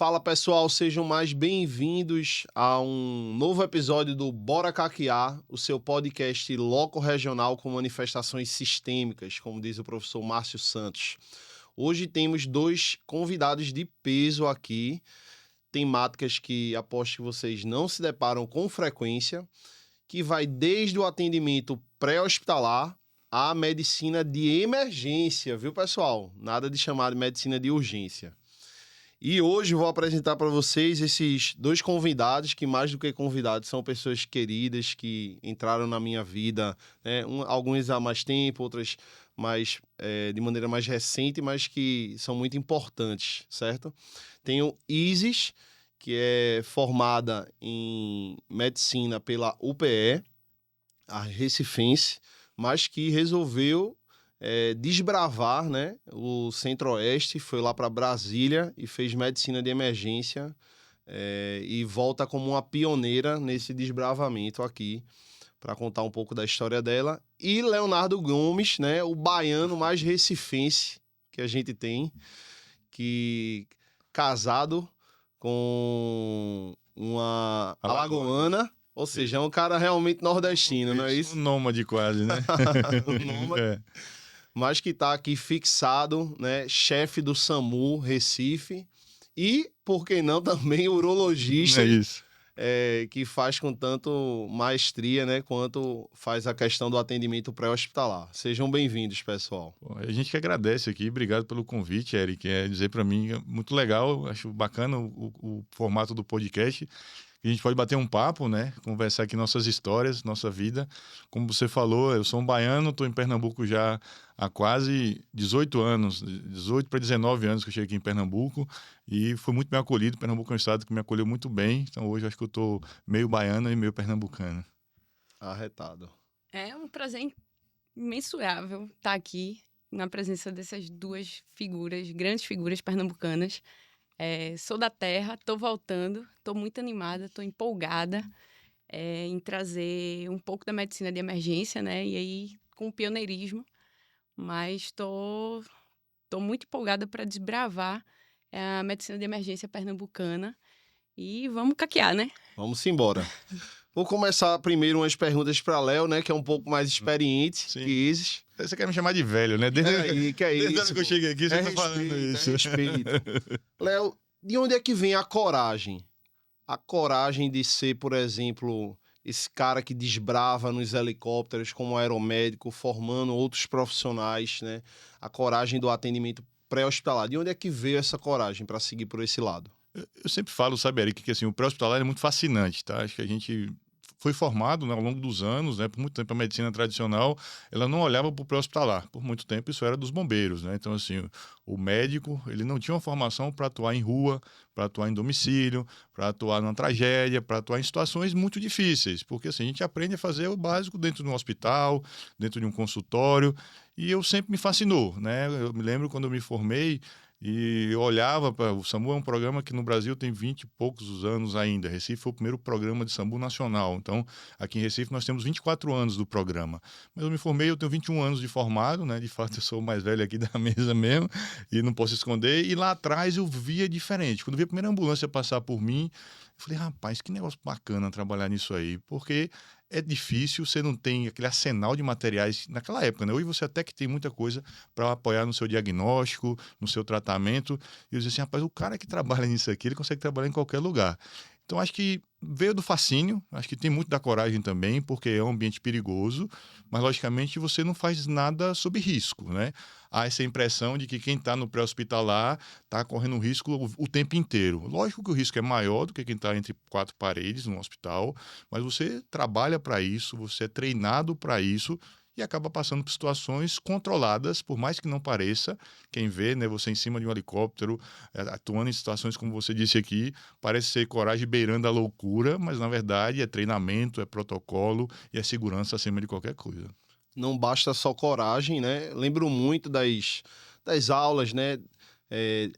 Fala pessoal, sejam mais bem-vindos a um novo episódio do Bora Caquear, o seu podcast loco-regional com manifestações sistêmicas, como diz o professor Márcio Santos. Hoje temos dois convidados de peso aqui, temáticas que aposto que vocês não se deparam com frequência, que vai desde o atendimento pré-hospitalar à medicina de emergência, viu pessoal? Nada de chamar de medicina de urgência. E hoje eu vou apresentar para vocês esses dois convidados, que mais do que convidados são pessoas queridas que entraram na minha vida, né? Alguns há mais tempo, outras de maneira mais recente, mas que são muito importantes, certo? Tenho Isis, que é formada em medicina pela UPE, a Recifense, mas que resolveu desbravar, né, o Centro-Oeste, foi lá para Brasília e fez medicina de emergência e volta como uma pioneira nesse desbravamento aqui, para contar um pouco da história dela. E Leonardo Gomes, né, o baiano mais recifense que a gente tem, que casado com uma alagoana, ou seja, é um cara realmente nordestino, não é isso? Um nômade quase, né? Nômade. Mas que está aqui fixado, né? Chefe do SAMU Recife e, por que não, também urologista, É isso. que faz com tanto maestria, né? Quanto faz a questão do atendimento pré-hospitalar. Sejam bem-vindos, pessoal. A gente que agradece aqui, obrigado pelo convite, Eric. Dizer para mim, é muito legal, acho bacana o formato do podcast. A gente pode bater um papo, né? Conversar aqui nossas histórias, nossa vida. Como você falou, eu sou um baiano, estou em Pernambuco já há quase 18 anos, 18 para 19 anos que eu cheguei aqui em Pernambuco e fui muito bem acolhido. Pernambuco é um estado que me acolheu muito bem, então hoje acho que eu estou meio baiano e meio pernambucano. Arretado. É um prazer imensurável estar aqui na presença dessas duas figuras, grandes figuras pernambucanas. Sou da terra, estou voltando, estou muito animada, estou empolgada em trazer um pouco da medicina de emergência, né? E aí com pioneirismo, mas estou muito empolgada para desbravar a medicina de emergência pernambucana e vamos caquear, né? Vamos embora. Vou começar primeiro umas perguntas para Léo, né? Que é um pouco mais experiente Sim. que Isis. Você quer me chamar de velho, né? Desde Desde a hora que eu cheguei aqui, você tá falando isso. Respeito. Léo, de onde é que vem a coragem? A coragem de ser, por exemplo, esse cara que desbrava nos helicópteros como aeromédico, formando outros profissionais, né? A coragem do atendimento pré-hospitalar. De onde é que veio essa coragem para seguir por esse lado? Eu sempre falo, sabe, Eric, que assim, o pré-hospitalar é muito fascinante, tá? Acho que a gente foi formado, né, ao longo dos anos, né, por muito tempo a medicina tradicional, ela não olhava para o pré-hospitalar. Por muito tempo isso era dos bombeiros, né? Então, assim, o médico, ele não tinha uma formação para atuar em rua, para atuar em domicílio, para atuar numa tragédia, para atuar em situações muito difíceis, porque assim, a gente aprende a fazer o básico dentro de um hospital, dentro de um consultório, e eu sempre me fascinou, né? Eu me lembro quando eu me formei, e eu olhava para o SAMU, é um programa que no Brasil tem 20 e poucos anos ainda. Recife foi o primeiro programa de SAMU nacional. Então, aqui em Recife nós temos 24 anos do programa. Mas eu me formei, eu tenho 21 anos de formado, né? De fato, eu sou o mais velho aqui da mesa mesmo e não posso esconder. E lá atrás eu via diferente. Quando eu vi a primeira ambulância passar por mim, eu falei, rapaz, que negócio bacana trabalhar nisso aí. Porque é difícil, você não tem aquele arsenal de materiais naquela época, né? Hoje você até que tem muita coisa para apoiar no seu diagnóstico, no seu tratamento. E eu dizia assim, rapaz, o cara que trabalha nisso aqui, ele consegue trabalhar em qualquer lugar. Então, acho que veio do fascínio, acho que tem muito da coragem também, porque é um ambiente perigoso, mas, logicamente, você não faz nada sob risco, né? Há essa impressão de que quem está no pré-hospitalar está correndo risco o tempo inteiro. Lógico que o risco é maior do que quem está entre quatro paredes no hospital, mas você trabalha para isso, você é treinado para isso, e acaba passando por situações controladas, por mais que não pareça. Quem vê, né, você em cima de um helicóptero, atuando em situações como você disse aqui, parece ser coragem beirando a loucura, mas na verdade é treinamento, é protocolo e é segurança acima de qualquer coisa. Não basta só coragem, né? Lembro muito das aulas, né?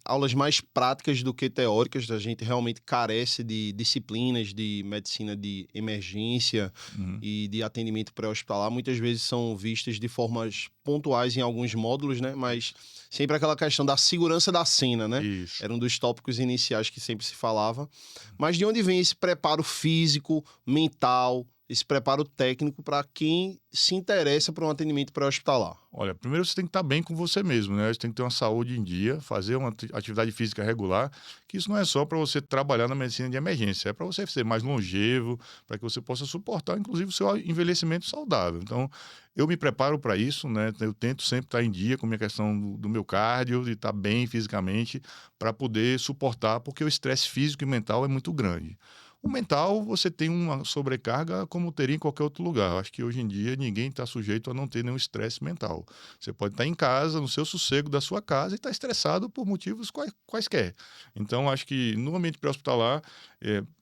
aulas mais práticas do que teóricas. A gente realmente carece de disciplinas de medicina de emergência e de atendimento pré-hospitalar. Muitas vezes são vistas de formas pontuais em alguns módulos, né? Mas sempre aquela questão da segurança da cena, né? Isso. Era um dos tópicos iniciais que sempre se falava. Mas de onde vem esse preparo físico, mental, esse preparo técnico para quem se interessa por um atendimento pré-hospitalar? Olha, primeiro você tem que estar bem com você mesmo, né? Você tem que ter uma saúde em dia, fazer uma atividade física regular, que isso não é só para você trabalhar na medicina de emergência, é para você ser mais longevo, para que você possa suportar, inclusive, o seu envelhecimento saudável. Então, eu me preparo para isso, né? Eu tento sempre estar em dia com a minha questão do meu cardio, de estar bem fisicamente, para poder suportar, porque o estresse físico e mental é muito grande. O mental, você tem uma sobrecarga como teria em qualquer outro lugar. Eu acho que hoje em dia ninguém está sujeito a não ter nenhum estresse mental. Você pode estar em casa, no seu sossego da sua casa e estar estressado por motivos quaisquer. Então, acho que no ambiente pré-hospitalar,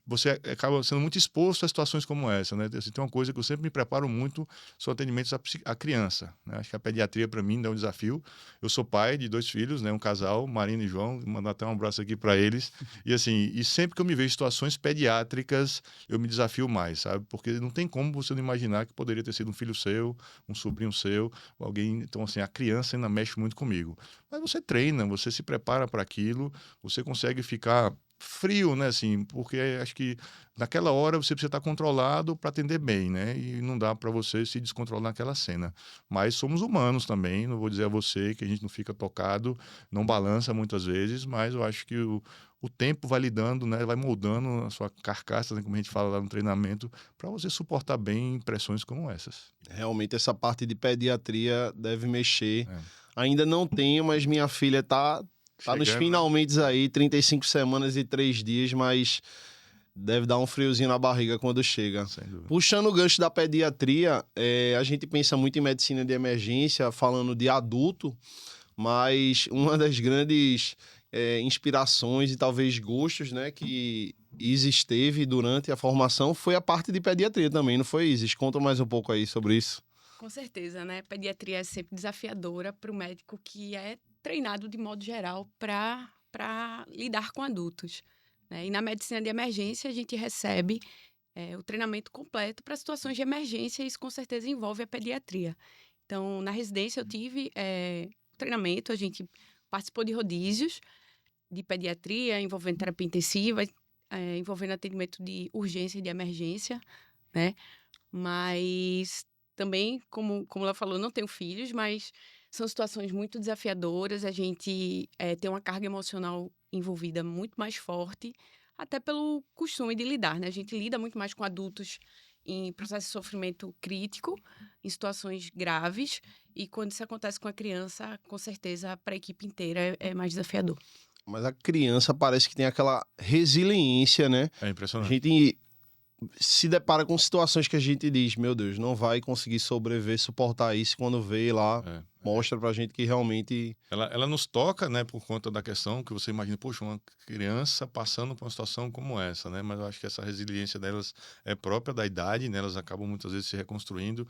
você acaba sendo muito exposto a situações como essa, né? Assim, tem uma coisa que eu sempre me preparo muito, são atendimentos à criança, né? Acho que a pediatria, para mim, é um desafio. Eu sou pai de 2 filhos, né? Um casal, Marina e João, mandar até um abraço aqui para eles. E assim, e sempre que eu me vejo em situações pediátricas, eu me desafio mais, sabe? Porque não tem como você não imaginar que poderia ter sido um filho seu, um sobrinho seu, alguém. Então, assim, a criança ainda mexe muito comigo. Mas você treina, você se prepara para aquilo, você consegue ficar frio, né, assim, porque acho que naquela hora você precisa estar controlado para atender bem, né, e não dá para você se descontrolar naquela cena. Mas somos humanos também, não vou dizer a você que a gente não fica tocado, não balança muitas vezes, mas eu acho que o tempo vai lidando, né, vai moldando a sua carcaça, né, como a gente fala lá no treinamento, para você suportar bem pressões como essas. Realmente essa parte de pediatria deve mexer. É. Ainda não tenho, mas minha filha tá nos Chegando, né? finalmente aí, 35 semanas e 3 dias, mas deve dar um friozinho na barriga quando chega. Sem dúvida. Puxando o gancho da pediatria, a gente pensa muito em medicina de emergência, falando de adulto, mas uma das grandes inspirações e talvez gostos, né, que Isis teve durante a formação foi a parte de pediatria também, não foi, Isis? Conta mais um pouco aí sobre isso. Com certeza, né? Pediatria é sempre desafiadora para o médico que é treinado de modo geral para lidar com adultos, né? E na medicina de emergência a gente recebe o treinamento completo para situações de emergência e isso com certeza envolve a pediatria. Então, na residência eu tive treinamento, a gente participou de rodízios de pediatria envolvendo terapia intensiva, envolvendo atendimento de urgência e de emergência, né? Mas também, como ela falou, não tenho filhos, mas são situações muito desafiadoras. A gente tem uma carga emocional envolvida muito mais forte, até pelo costume de lidar, né? A gente lida muito mais com adultos em processo de sofrimento crítico, em situações graves, e quando isso acontece com a criança, com certeza, para a equipe inteira é mais desafiador. Mas a criança parece que tem aquela resiliência, né? É A impressionante. gente se depara com situações que a gente diz, meu Deus, não vai conseguir sobreviver, suportar isso, quando vê lá, mostra pra gente que realmente... Ela nos toca, né, por conta da questão que você imagina, poxa, uma criança passando por uma situação como essa, né? Mas eu acho que essa resiliência delas é própria da idade, né? Elas acabam muitas vezes se reconstruindo.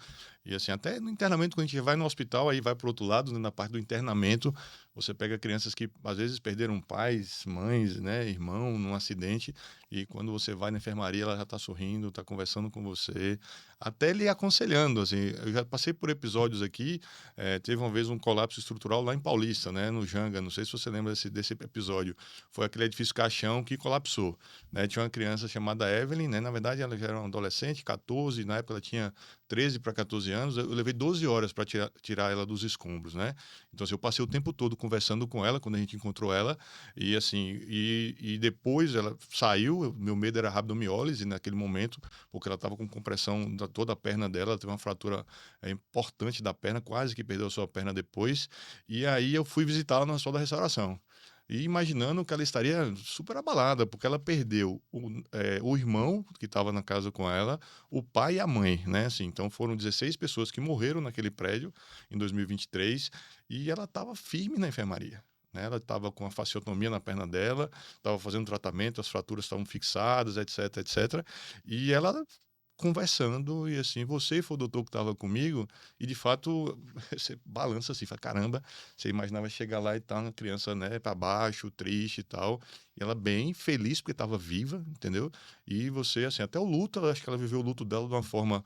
E assim, até no internamento, quando a gente vai no hospital, aí vai pro outro lado, né, na parte do internamento, você pega crianças que às vezes perderam pais, mães, né, irmão, num acidente, e quando você vai na enfermaria, ela já tá sorrindo, tá conversando com você, até lhe aconselhando, assim. Eu já passei por episódios aqui, teve uma vez um colapso estrutural lá em Paulista, né, no Janga, não sei se você lembra desse episódio, foi aquele edifício caixão que colapsou, né, tinha uma criança chamada Evelyn, né, na verdade ela já era uma adolescente, 14, na época ela tinha 13 para 14 anos, eu levei 12 horas para tirar ela dos escombros, né, então assim, eu passei o tempo todo conversando com ela, quando a gente encontrou ela, e assim, e depois ela saiu, meu medo era rabdomiólise naquele momento, porque ela estava com compressão da toda a perna dela, ela teve uma fratura importante da perna, quase que perdeu a sua perna depois, e aí eu fui visitá-la no Hospital da Restauração. E imaginando que ela estaria super abalada, porque ela perdeu o irmão que estava na casa com ela, o pai e a mãe, né? Assim, então foram 16 pessoas que morreram naquele prédio em 2023 e ela estava firme na enfermaria. Né? Ela estava com a fasciotomia na perna dela, estava fazendo tratamento, as fraturas estavam fixadas, etc, etc. E ela conversando, e assim, você foi o doutor que estava comigo, e de fato, você balança assim, fala, caramba, você imaginava chegar lá e tá uma criança, né, para baixo, triste e tal, e ela bem feliz porque estava viva, entendeu? E você, assim, até o luto, eu acho que ela viveu o luto dela de uma forma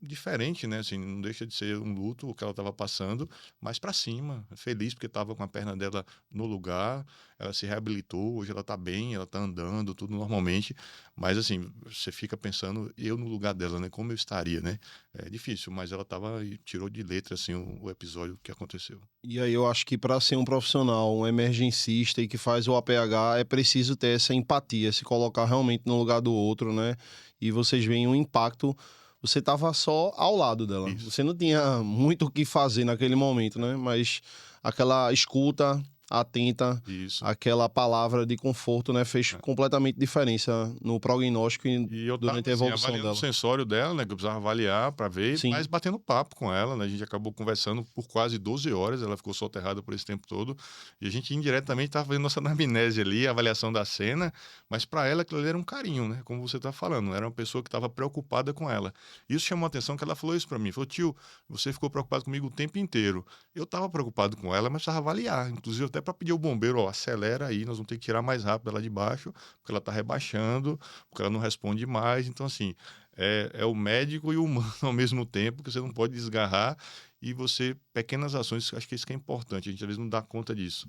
diferente, né, assim, não deixa de ser um luto o que ela estava passando, mas para cima, feliz porque estava com a perna dela no lugar, ela se reabilitou, hoje ela tá bem, ela tá andando, tudo normalmente, mas assim, você fica pensando, eu no lugar dela, né? Como eu estaria, né? É difícil, mas ela tava e tirou de letra, assim, o episódio que aconteceu. E aí eu acho que para ser um profissional, um emergencista e que faz o APH, é preciso ter essa empatia, se colocar realmente no lugar do outro, né? E vocês veem o impacto. Você estava só ao lado dela. Isso, Você não tinha muito o que fazer naquele momento, né? Mas aquela escuta atenta, isso. aquela palavra de conforto, né? Fez É. completamente diferença no prognóstico e E eu durante tava, a assim, evolução avaliando o dela. sensório dela, né? Que eu precisava avaliar para ver, mas Sim. batendo papo com ela, né? A gente acabou conversando por quase 12 horas, ela ficou soterrada por esse tempo todo. E a gente indiretamente estava fazendo nossa anamnese ali, a avaliação da cena, mas para ela aquilo ali era um carinho, né? Como você tá falando, era uma pessoa que estava preocupada com ela. Isso chamou a atenção que ela falou isso para mim. Falou, tio, você ficou preocupado comigo o tempo inteiro. Eu estava preocupado com ela, mas precisava avaliar. Inclusive, até para pedir ao bombeiro, ó, acelera aí, nós vamos ter que tirar mais rápido ela de baixo, porque ela está rebaixando, porque ela não responde mais. Então, assim, é o médico e o humano ao mesmo tempo, que você não pode desgarrar. E você, pequenas ações, acho que isso que é importante, a gente às vezes não dá conta disso.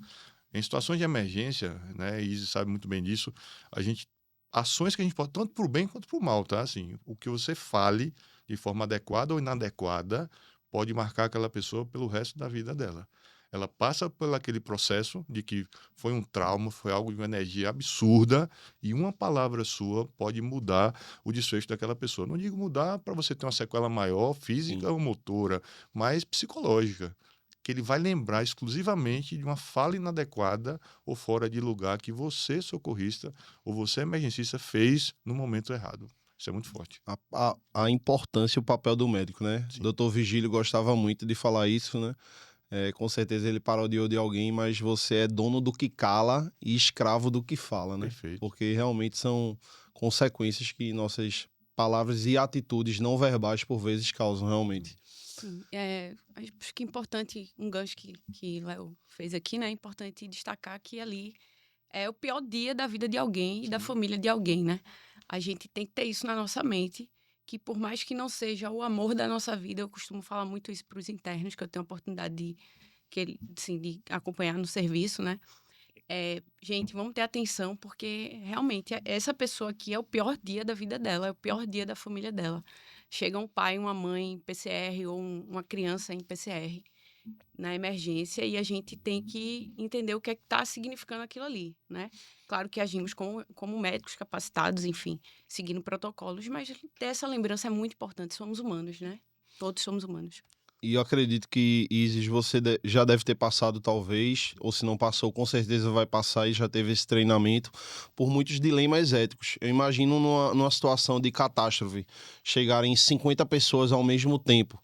Em situações de emergência, né, e Izzy sabe muito bem disso, a gente, ações que a gente pode, tanto para o bem quanto para o mal, tá? Assim, o que você fale de forma adequada ou inadequada pode marcar aquela pessoa pelo resto da vida dela. Ela passa por aquele processo de que foi um trauma, foi algo de uma energia absurda, e uma palavra sua pode mudar o desfecho daquela pessoa. Não digo mudar para você ter uma sequela maior, Sim. física ou motora, mas psicológica, que ele vai lembrar exclusivamente de uma fala inadequada ou fora de lugar que você, socorrista, ou você, emergencista, fez no momento errado. Isso é muito forte. A importância e o papel do médico, né? Sim, Doutor Vigílio gostava muito de falar isso, né? Com certeza ele parodiou de alguém, mas você é dono do que cala e escravo do que fala, né? perfeito. Porque realmente são consequências que nossas palavras e atitudes não verbais por vezes causam realmente. Sim, acho que é importante, um gancho que Léo fez aqui, né? É importante destacar que ali é o pior dia da vida de alguém e da Sim, família de alguém, né? A gente tem que ter isso na nossa mente, que por mais que não seja o amor da nossa vida, eu costumo falar muito isso para os internos, que eu tenho a oportunidade assim, de acompanhar no serviço, né? Gente, vamos ter atenção, porque realmente essa pessoa aqui é o pior dia da vida dela, é o pior dia da família dela. Chega um pai, uma mãe em PCR ou uma criança em PCR na emergência e a gente tem que entender o que é que está significando aquilo ali, né? Claro que agimos como médicos capacitados, enfim, seguindo protocolos, mas ter essa lembrança é muito importante. Somos humanos, né? Todos somos humanos. E eu acredito que, Isis, você já deve ter passado, talvez, ou se não passou, com certeza vai passar e já teve esse treinamento, por muitos dilemas éticos. Eu imagino numa situação de catástrofe, chegarem 50 pessoas ao mesmo tempo,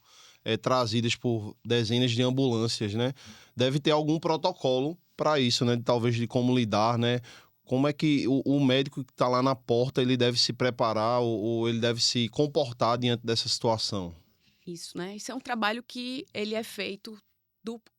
trazidas por dezenas de ambulâncias, né? Deve ter algum protocolo para isso, né? Talvez de como lidar, né? Como é que o médico que está lá na porta, ele deve se preparar ou ele deve se comportar diante dessa situação? Isso, né? Isso é um trabalho que ele é feito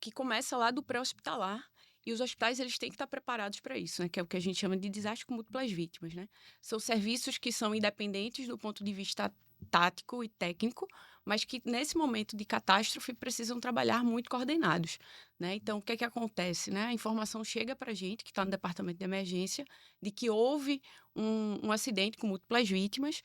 que começa lá do pré-hospitalar e os hospitais eles têm que estar preparados para isso, né? Que é o que a gente chama de desastre com múltiplas vítimas, né? São serviços que são independentes do ponto de vista tático e técnico, mas que nesse momento de catástrofe precisam trabalhar muito coordenados, né? Então, o que é que acontece, né? A informação chega para a gente que está no departamento de emergência de que houve um acidente com múltiplas vítimas.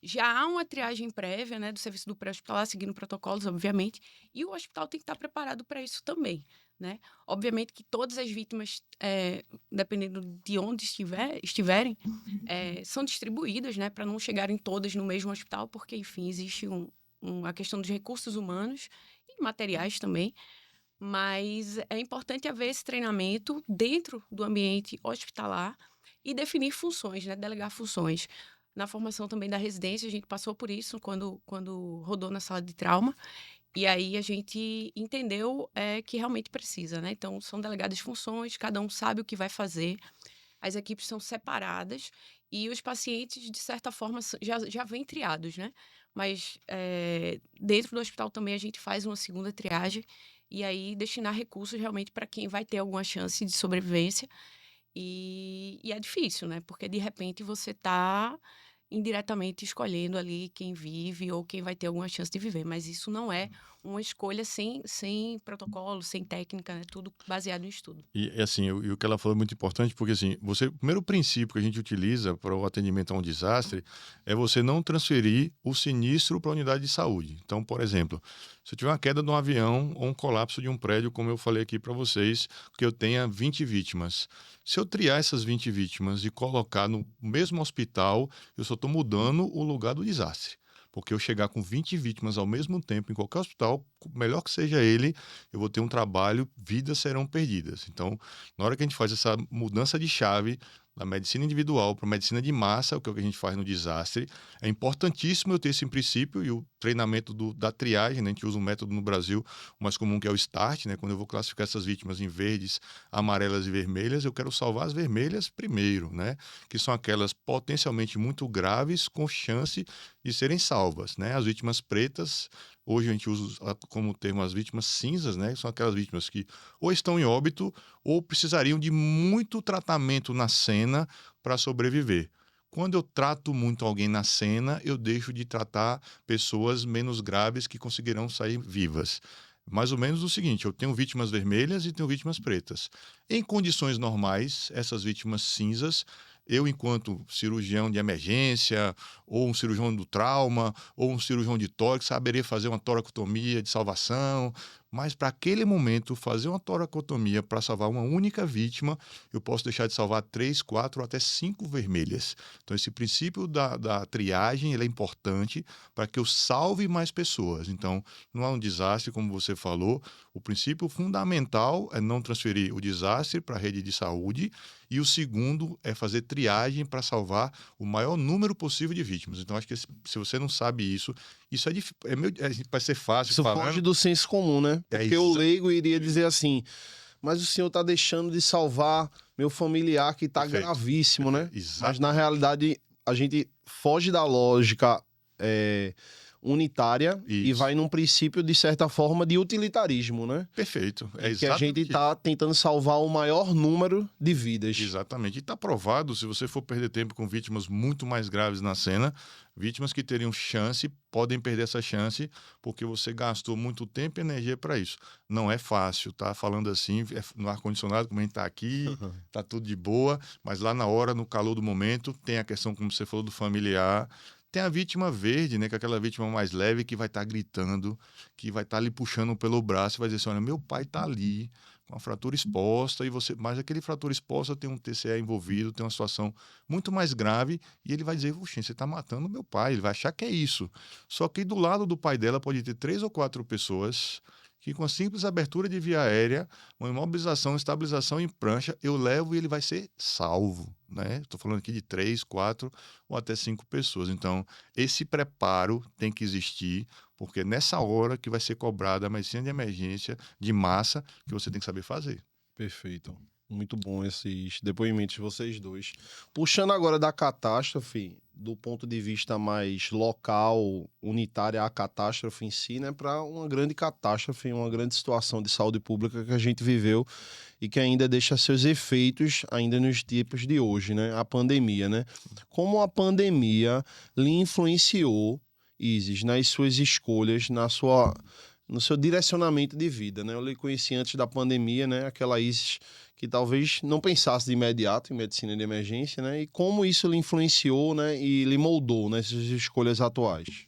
Já há uma triagem prévia, né, do serviço do pré-hospitalar, seguindo protocolos, obviamente, e o hospital tem que estar preparado para isso também, né? Obviamente que todas as vítimas, dependendo de onde estiverem, são distribuídas, né, para não chegarem todas no mesmo hospital, porque, enfim, existe a questão dos recursos humanos e materiais também, mas é importante haver esse treinamento dentro do ambiente hospitalar e definir funções, né, delegar funções. Na formação também da residência, a gente passou por isso quando rodou na sala de trauma. E aí a gente entendeu que realmente precisa, né? Então, são delegadas funções, cada um sabe o que vai fazer. as equipes são separadas e os pacientes, de certa forma, já vêm triados, né? Mas dentro do hospital também a gente faz uma segunda triagem e aí destinar recursos realmente para quem vai ter alguma chance de sobrevivência. E é difícil, né? Porque de repente você está indiretamente escolhendo ali quem vive ou quem vai ter alguma chance de viver. Mas isso não é uma escolha sem protocolo, sem técnica, né? Tudo baseado em estudo. E assim, e o que ela falou é muito importante, porque assim, o primeiro princípio que a gente utiliza para o atendimento a um desastre é você não transferir o sinistro para a unidade de saúde. Então, por exemplo, se eu tiver uma queda de um avião ou um colapso de um prédio, como eu falei aqui para vocês, que eu tenha 20 vítimas. Se eu triar essas 20 vítimas e colocar no mesmo hospital, eu só estou mudando o lugar do desastre. Porque eu chegar com 20 vítimas ao mesmo tempo em qualquer hospital, melhor que seja ele, eu vou ter um trabalho, vidas serão perdidas. Então, na hora que a gente faz essa mudança de chave da medicina individual para a medicina de massa, o que a gente faz no desastre, é importantíssimo eu ter esse princípio e o treinamento da triagem, né? A gente usa um método no Brasil, o mais comum que é o START, né? Quando eu vou classificar essas vítimas em verdes, amarelas e vermelhas, eu quero salvar as vermelhas primeiro, né? Que são aquelas potencialmente muito graves com chance de serem salvas, né? As vítimas pretas, hoje a gente usa como termo as vítimas cinzas, né? São aquelas vítimas que ou estão em óbito ou precisariam de muito tratamento na cena para sobreviver. Quando eu trato muito alguém na cena, eu deixo de tratar pessoas menos graves que conseguirão sair vivas. Mais ou menos o seguinte, eu tenho vítimas vermelhas e tenho vítimas pretas. Em condições normais, essas vítimas cinzas, eu, enquanto cirurgião de emergência, ou um cirurgião do trauma, ou um cirurgião de tórax, saberia fazer uma toracotomia de salvação, mas para aquele momento, fazer uma toracotomia para salvar uma única vítima, eu posso deixar de salvar 3, 4 ou até 5 vermelhas. Então, esse princípio da triagem ele é importante para que eu salve mais pessoas. Então, não é um desastre, como você falou. O princípio fundamental é não transferir o desastre para a rede de saúde. E o segundo é fazer triagem para salvar o maior número possível de vítimas. Então, acho que se você não sabe isso é difícil. Vai ser fácil Isso falando. foge do senso comum, né? Porque o leigo iria dizer assim, mas o senhor está deixando de salvar meu familiar que está Perfeito. gravíssimo, né? Exato. Mas, na realidade, a gente foge da lógica unitária e vai num princípio, de certa forma, de utilitarismo, né? Perfeito. É que a gente está tentando salvar o maior número de vidas. Exatamente. E está provado, se você for perder tempo com vítimas muito mais graves na cena, vítimas que teriam chance, podem perder essa chance porque você gastou muito tempo e energia para isso. Não é fácil, tá? Falando assim, no ar-condicionado, como a gente está aqui, tá tudo de boa, mas lá na hora, no calor do momento, tem a questão, como você falou, do familiar. Tem a vítima verde, né? Que é aquela vítima mais leve que vai estar gritando, que vai estar ali puxando pelo braço e vai dizer assim, olha, meu pai está ali com a fratura exposta, mas aquele fratura exposta tem um TCE envolvido, tem uma situação muito mais grave, e ele vai dizer, puxa, você está matando meu pai, ele vai achar que é isso. Só que do lado do pai dela pode ter 3 ou 4 pessoas que com a simples abertura de via aérea, uma imobilização, estabilização em prancha, eu levo e ele vai ser salvo, né? Estou falando aqui de 3, 4 ou até 5 pessoas. Então, esse preparo tem que existir, porque é nessa hora que vai ser cobrada a medicina de emergência de massa que você tem que saber fazer. Perfeito. Muito bom esses depoimentos de vocês dois. Puxando agora da catástrofe, do ponto de vista mais local, unitária, a catástrofe em si, né, para uma grande catástrofe, uma grande situação de saúde pública que a gente viveu e que ainda deixa seus efeitos ainda nos tempos de hoje, né, a pandemia, né? Como a pandemia lhe influenciou, Isis, nas suas escolhas, no seu direcionamento de vida, né? Eu lhe conheci antes da pandemia, né? Aquela Isis que talvez não pensasse de imediato em medicina de emergência, né? E como isso lhe influenciou, né? E lhe moldou nessas escolhas atuais.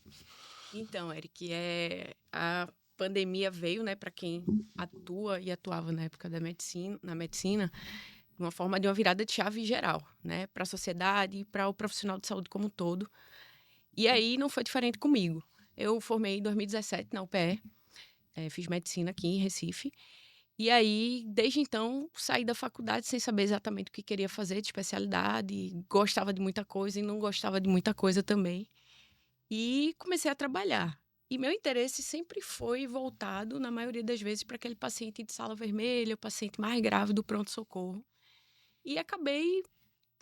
Então, Eric, a pandemia veio, né, para quem atua e atuava na época na medicina, uma forma de uma virada de chave geral, né, para a sociedade e para o profissional de saúde como um todo. E aí não foi diferente comigo. Eu formei em 2017 na UPE, fiz medicina aqui em Recife. E aí, desde então, saí da faculdade sem saber exatamente o que queria fazer de especialidade, gostava de muita coisa e não gostava de muita coisa também. E comecei a trabalhar. E meu interesse sempre foi voltado, na maioria das vezes, para aquele paciente de sala vermelha, o paciente mais grave do pronto-socorro. E acabei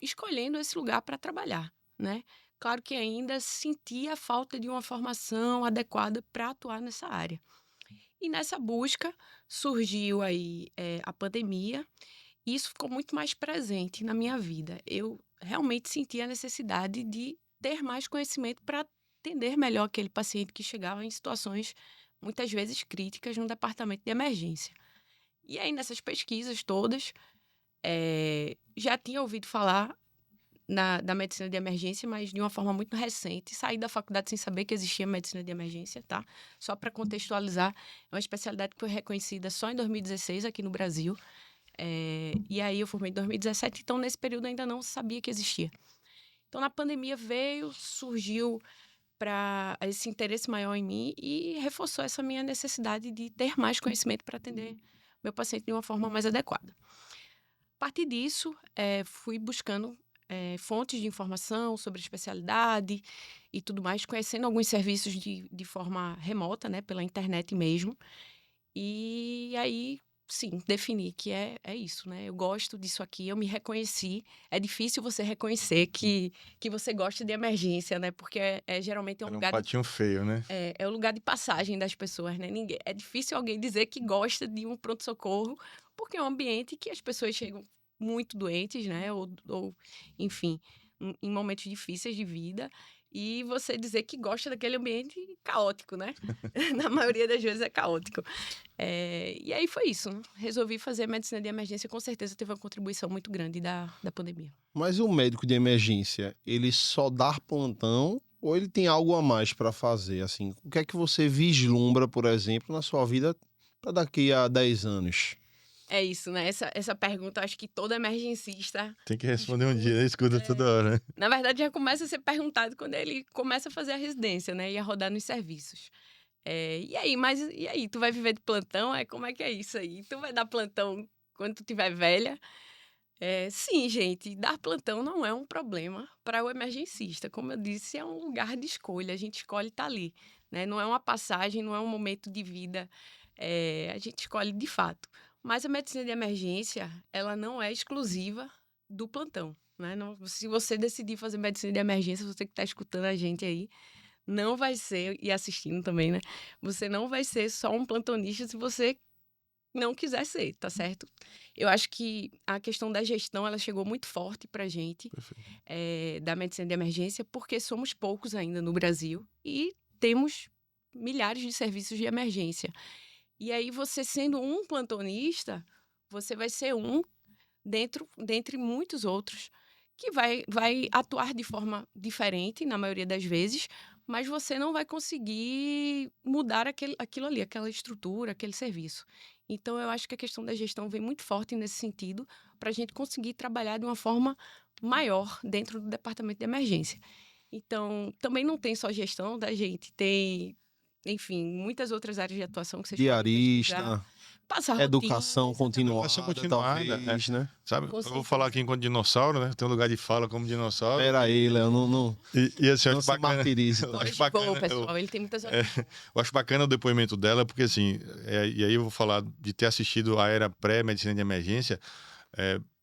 escolhendo esse lugar para trabalhar, né? Claro que ainda sentia a falta de uma formação adequada para atuar nessa área. E nessa busca surgiu aí a pandemia e isso ficou muito mais presente na minha vida. Eu realmente senti a necessidade de ter mais conhecimento para atender melhor aquele paciente que chegava em situações muitas vezes críticas no departamento de emergência. E aí, nessas pesquisas todas, já tinha ouvido falar da medicina de emergência, mas de uma forma muito recente. Saí da faculdade sem saber que existia medicina de emergência, tá? Só para contextualizar, é uma especialidade que foi reconhecida só em 2016 aqui no Brasil. E aí eu formei em 2017, então nesse período ainda não sabia que existia. Então na pandemia surgiu para esse interesse maior em mim e reforçou essa minha necessidade de ter mais conhecimento para atender meu paciente de uma forma mais adequada. A partir disso, fui buscando fontes de informação sobre a especialidade e tudo mais, conhecendo alguns serviços de forma remota, né, pela internet mesmo. E aí, sim, defini que é isso, né? Eu gosto disso aqui, eu me reconheci. É difícil você reconhecer que você gosta de emergência, né? Porque geralmente é um Era um lugar patinho feio, né? é o lugar de passagem das pessoas, né? É difícil alguém dizer que gosta de um pronto-socorro, porque é um ambiente que as pessoas chegam muito doentes, né? Ou enfim, em momentos difíceis de vida. E você dizer que gosta daquele ambiente caótico, né? Na maioria das vezes é caótico. E aí foi isso. Resolvi fazer medicina de emergência, com certeza teve uma contribuição muito grande da pandemia. Mas o médico de emergência, ele só dá plantão ou ele tem algo a mais para fazer? Assim, o que é que você vislumbra, por exemplo, na sua vida para daqui a 10 anos? É isso, né? Essa pergunta, acho que todo emergencista Tem que responder um escuta. dia, escuta toda hora, né? Na verdade, já começa a ser perguntado quando ele começa a fazer a residência, né? E a rodar nos serviços. E aí, tu vai viver de plantão? Como é que é isso aí? Tu vai dar plantão quando tu tiver velha? Sim, gente, dar plantão não é um problema para o emergencista. Como eu disse, é um lugar de escolha. A gente escolhe estar ali, né? Não é uma passagem, não é um momento de vida. A gente escolhe de fato. Mas a medicina de emergência, ela não é exclusiva do plantão, né? Não, se você decidir fazer medicina de emergência, você que está escutando a gente aí, não vai ser, e assistindo também, né? Você não vai ser só um plantonista se você não quiser ser, tá certo? Eu acho que a questão da gestão, ela chegou muito forte pra gente, Perfeito. da medicina de emergência, porque somos poucos ainda no Brasil e temos milhares de serviços de emergência. E aí, você sendo um plantonista, você vai ser dentre muitos outros, que vai atuar de forma diferente, na maioria das vezes, mas você não vai conseguir mudar aquilo ali, aquela estrutura, aquele serviço. Então, eu acho que a questão da gestão vem muito forte nesse sentido, para a gente conseguir trabalhar de uma forma maior dentro do departamento de emergência. Então, também não tem só gestão da gente, tem, enfim, muitas outras áreas de atuação que vocês podem pesquisar. Diarista, Passar rotina, educação exatamente. Educação continuada, continuada, talvez, né? sabe? Com Eu vou certeza. falar aqui enquanto dinossauro, né? Tem um lugar de fala como dinossauro. Pera aí, Léo, E assim, eu não acho se bacana. martirize. Eu Tá? acho Hoje bacana. vou, pessoal. Ele tem muitas horas. Eu acho bacana o depoimento dela, porque assim, e aí eu vou falar de ter assistido a era pré-medicina de emergência.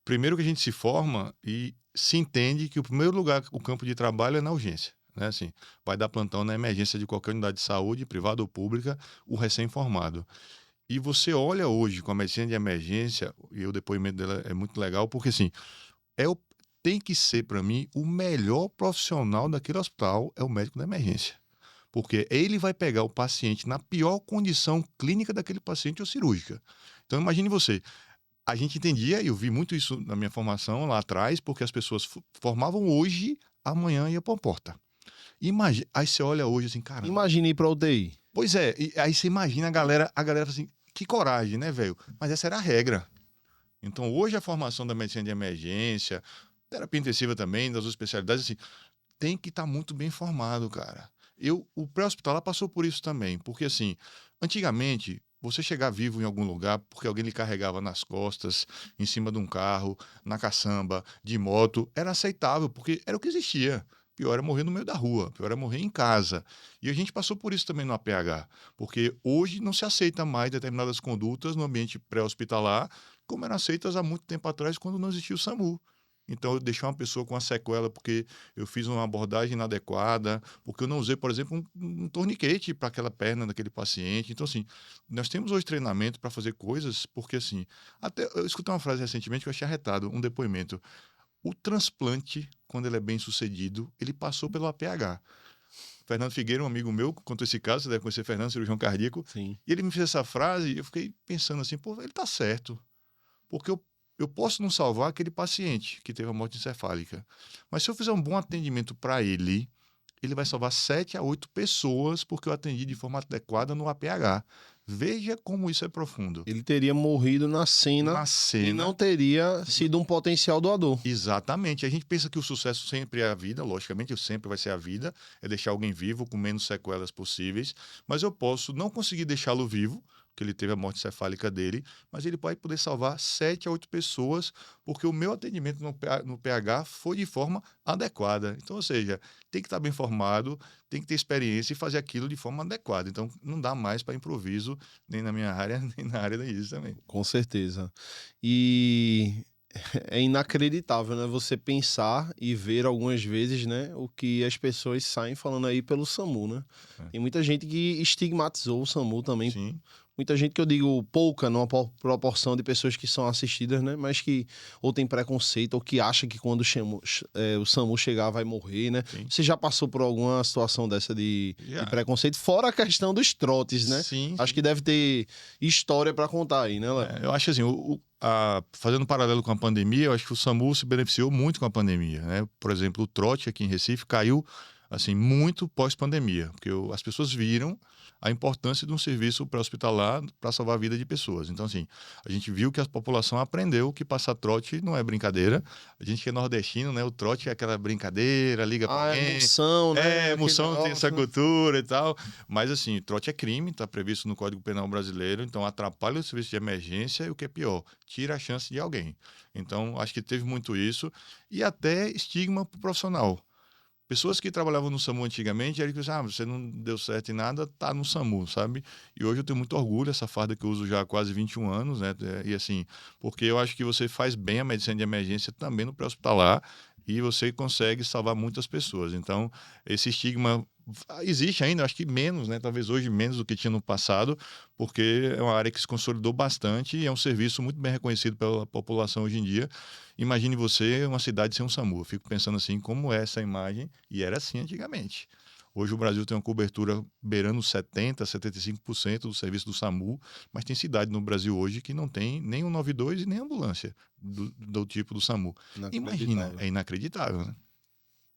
Primeiro que a gente se forma e se entende que o primeiro lugar, o campo de trabalho é na urgência. Né? Assim, vai dar plantão na emergência de qualquer unidade de saúde, privada ou pública, o recém-formado. E você olha hoje com a medicina de emergência, e o depoimento dela é muito legal, porque assim, é o, tem que ser para mim o melhor profissional daquele hospital é o médico da emergência. Porque ele vai pegar o paciente na pior condição clínica daquele paciente ou cirúrgica. Então imagine você, a gente entendia, e eu vi muito isso na minha formação lá atrás, porque as pessoas formavam hoje, amanhã ia para a porta. Imagina, aí você olha hoje assim, cara. Imagine ir pra UTI. Pois é, e aí você imagina a galera fala assim, que coragem, né, velho? Mas essa era a regra. Então, hoje a formação da medicina de emergência, terapia intensiva também, das outras especialidades, assim, tem que estar muito bem formado, cara. O pré-hospitalar passou por isso também, porque assim, antigamente, você chegar vivo em algum lugar porque alguém lhe carregava nas costas, em cima de um carro, na caçamba, de moto, era aceitável, porque era o que existia. Pior era morrer no meio da rua, pior era morrer em casa. E a gente passou por isso também no APH, porque hoje não se aceita mais determinadas condutas no ambiente pré-hospitalar, como eram aceitas há muito tempo atrás, quando não existia o SAMU. Então, eu deixei uma pessoa com uma sequela porque eu fiz uma abordagem inadequada, porque eu não usei, por exemplo, um torniquete para aquela perna daquele paciente. Então, assim, nós temos hoje treinamento para fazer coisas, porque, assim, até eu escutei uma frase recentemente que eu achei arretado, um depoimento. O transplante, quando ele é bem sucedido, ele passou pelo APH. Fernando Figueira, um amigo meu, contou esse caso, você deve conhecer Fernando, cirurgião cardíaco, Sim. e ele me fez essa frase e eu fiquei pensando assim, pô, ele tá certo. Porque eu posso não salvar aquele paciente que teve a morte encefálica. Mas se eu fizer um bom atendimento para ele, ele vai salvar 7 a 8 pessoas porque eu atendi de forma adequada no APH. Veja como isso é profundo. Ele teria morrido na cena Na e não cena, teria sido um potencial doador. exatamente. A gente pensa que o sucesso sempre é a vida, logicamente, sempre vai ser a vida, é deixar alguém vivo com menos sequelas possíveis, mas eu posso não conseguir deixá-lo vivo, porque ele teve a morte cefálica dele, mas ele pode poder salvar 7 a 8 pessoas, porque o meu atendimento no PH foi de forma adequada. Então, ou seja, tem que estar bem formado, tem que ter experiência e fazer aquilo de forma adequada. Então, não dá mais para improviso, nem na minha área, nem na área da ISIS também. Com certeza. E é inacreditável, né? Você pensar e ver algumas vezes, né? O que as pessoas saem falando aí pelo SAMU, né? É. Tem muita gente que estigmatizou o SAMU também. Sim. Muita gente que eu digo pouca, numa proporção de pessoas que são assistidas, né? Mas que ou tem preconceito ou que acha que quando o SAMU chegar vai morrer, né? Sim. Você já passou por alguma situação dessa de Já. preconceito? Fora a questão dos trotes, né? Sim, Acho que deve ter história para contar aí, né, Léo? eu acho assim, fazendo um paralelo com a pandemia, eu acho que o SAMU se beneficiou muito com a pandemia, né? Por exemplo, o trote aqui em Recife caiu assim muito pós-pandemia, porque as pessoas viram a importância de um serviço pré-hospitalar para salvar a vida de pessoas. Então, assim, a gente viu que a população aprendeu que passar trote não é brincadeira. A gente que é nordestino, né? O trote é aquela brincadeira, liga para Ah, alguém. emoção, né? É, Aquele emoção tem essa negócio, né? cultura e tal. Mas, assim, trote é crime, está previsto no Código Penal brasileiro, então atrapalha o serviço de emergência e o que é pior, tira a chance de alguém. Então, acho que teve muito isso. E até estigma pro profissional. Pessoas que trabalhavam no SAMU antigamente, eles diziam, você não deu certo em nada, tá no SAMU, sabe? E hoje eu tenho muito orgulho, essa farda que eu uso já há quase 21 anos, né? E assim, porque eu acho que você faz bem a medicina de emergência também no pré-hospitalar e você consegue salvar muitas pessoas. Então, esse estigma existe ainda, acho que menos, né? Talvez hoje menos do que tinha no passado, porque é uma área que se consolidou bastante e é um serviço muito bem reconhecido pela população hoje em dia. Imagine você uma cidade sem um SAMU. Eu fico pensando assim, como é essa imagem? E era assim antigamente. Hoje o Brasil tem uma cobertura beirando 70%, 75% do serviço do SAMU, mas tem cidade no Brasil hoje que não tem nem o 92 e nem ambulância do tipo do SAMU. Imagina, Inacreditável. é inacreditável, né?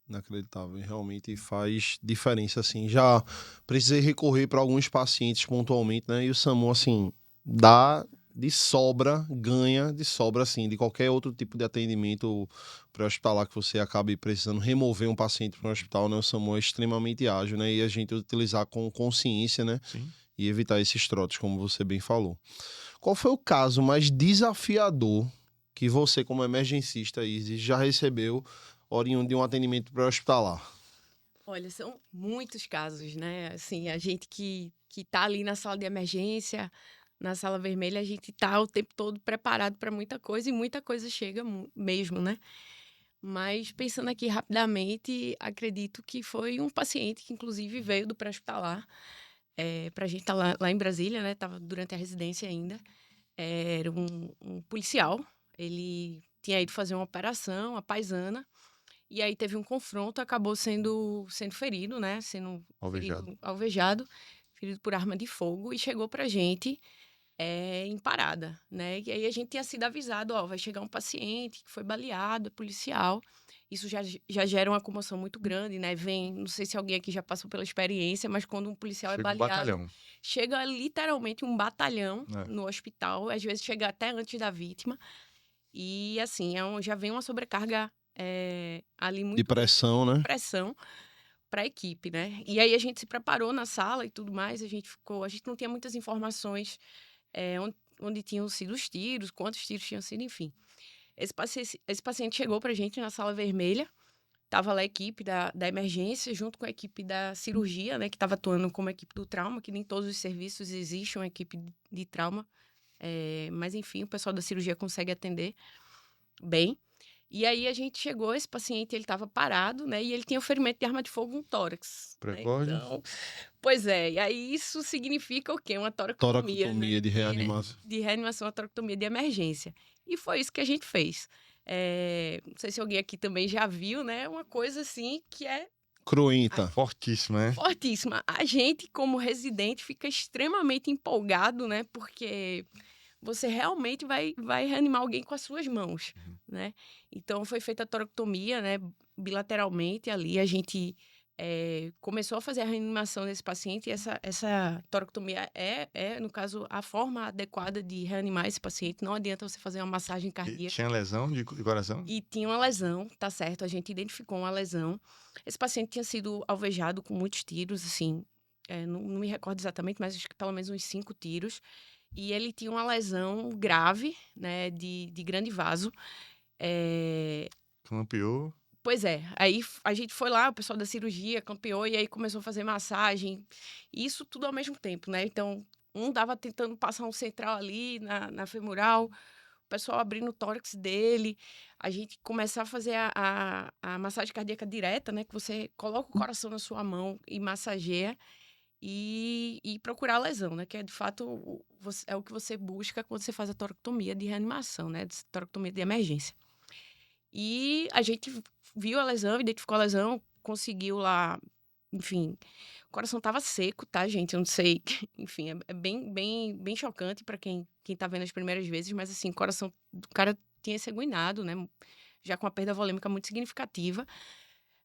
Inacreditável. E realmente faz diferença, assim. Já precisei recorrer para alguns pacientes pontualmente, né? E o SAMU, assim, dá de sobra, ganha de sobra, assim, de qualquer outro tipo de atendimento pré-hospitalar que você acabe precisando remover um paciente para o hospital, né? O SAMU é extremamente ágil, né? E a gente utilizar com consciência, né? Sim. E evitar esses trotes, como você bem falou. Qual foi o caso mais desafiador que você, como emergencista, Isis, já recebeu oriundo de um atendimento pré-hospitalar? Olha, são muitos casos, né? Assim, a gente que tá ali na sala de emergência, na sala vermelha, a gente tá o tempo todo preparado para muita coisa e muita coisa chega mesmo, né? Mas pensando aqui rapidamente, acredito que foi um paciente que inclusive veio do pré-hospitalar, pra gente tá lá em Brasília, né? Tava durante a residência ainda. Era um policial, ele tinha ido fazer uma operação, a paisana, e aí teve um confronto, acabou sendo ferido, né? Sendo Alvejado. ferido, alvejado, ferido por arma de fogo, e chegou pra gente em parada, né? E aí a gente tinha sido avisado, ó, vai chegar um paciente que foi baleado, é policial. Isso já gera uma comoção muito grande, né? Não sei se alguém aqui já passou pela experiência, mas quando um policial é Chega um baleado, batalhão. chega literalmente um batalhão É. no hospital, às vezes chega até antes da vítima. E assim, já vem uma sobrecarga ali De muito grande, pressão, de né? pressão para a equipe, né? E aí a gente se preparou na sala e tudo mais, a gente não tinha muitas informações onde tinham sido os tiros, quantos tiros tinham sido, enfim. Esse paciente chegou pra gente na sala vermelha, tava lá a equipe da emergência, junto com a equipe da cirurgia, né, que estava atuando como equipe do trauma, que nem todos os serviços existe uma equipe de trauma, mas enfim, o pessoal da cirurgia consegue atender bem. E aí a gente chegou, esse paciente, ele estava parado, né? E ele tinha um ferimento de arma de fogo no tórax, né? Precorde. Então, pois é, e aí isso significa o quê? Uma toracotomia, né? Toracotomia de reanimação. De reanimação, uma toracotomia de emergência. E foi isso que a gente fez. Não sei se alguém aqui também já viu, né? Uma coisa assim que é Cruenta. Fortíssima, né? fortíssima. A gente, como residente, fica extremamente empolgado, né? Porque você realmente vai reanimar alguém com as suas mãos, né? Então, foi feita a toracotomia, né? Bilateralmente ali, a gente começou a fazer a reanimação desse paciente e essa toracotomia no caso, a forma adequada de reanimar esse paciente. Não adianta você fazer uma massagem E cardíaca. tinha lesão de coração? E tinha uma lesão, tá certo? A gente identificou uma lesão. Esse paciente tinha sido alvejado com muitos tiros, assim, não me recordo exatamente, mas acho que pelo menos uns 5 tiros. E ele tinha uma lesão grave, né, de grande vaso. Clampeou. Pois é, aí a gente foi lá, o pessoal da cirurgia campeou e aí começou a fazer massagem. Isso tudo ao mesmo tempo, né? Então, um dava tentando passar um central ali na femoral, o pessoal abrindo o tórax dele, a gente começar a fazer a massagem cardíaca direta, né? Que você coloca o coração na sua mão e massageia e procurar a lesão, né? Que é de fato é o que você busca quando você faz a toracotomia de reanimação, né? Toracotomia de emergência. E a gente viu a lesão, identificou a lesão, conseguiu lá, enfim, o coração estava seco, tá, gente? Eu não sei, enfim, é bem chocante para quem tá vendo as primeiras vezes, mas assim, o coração do cara tinha sanguinado, né? Já com uma perda volêmica muito significativa.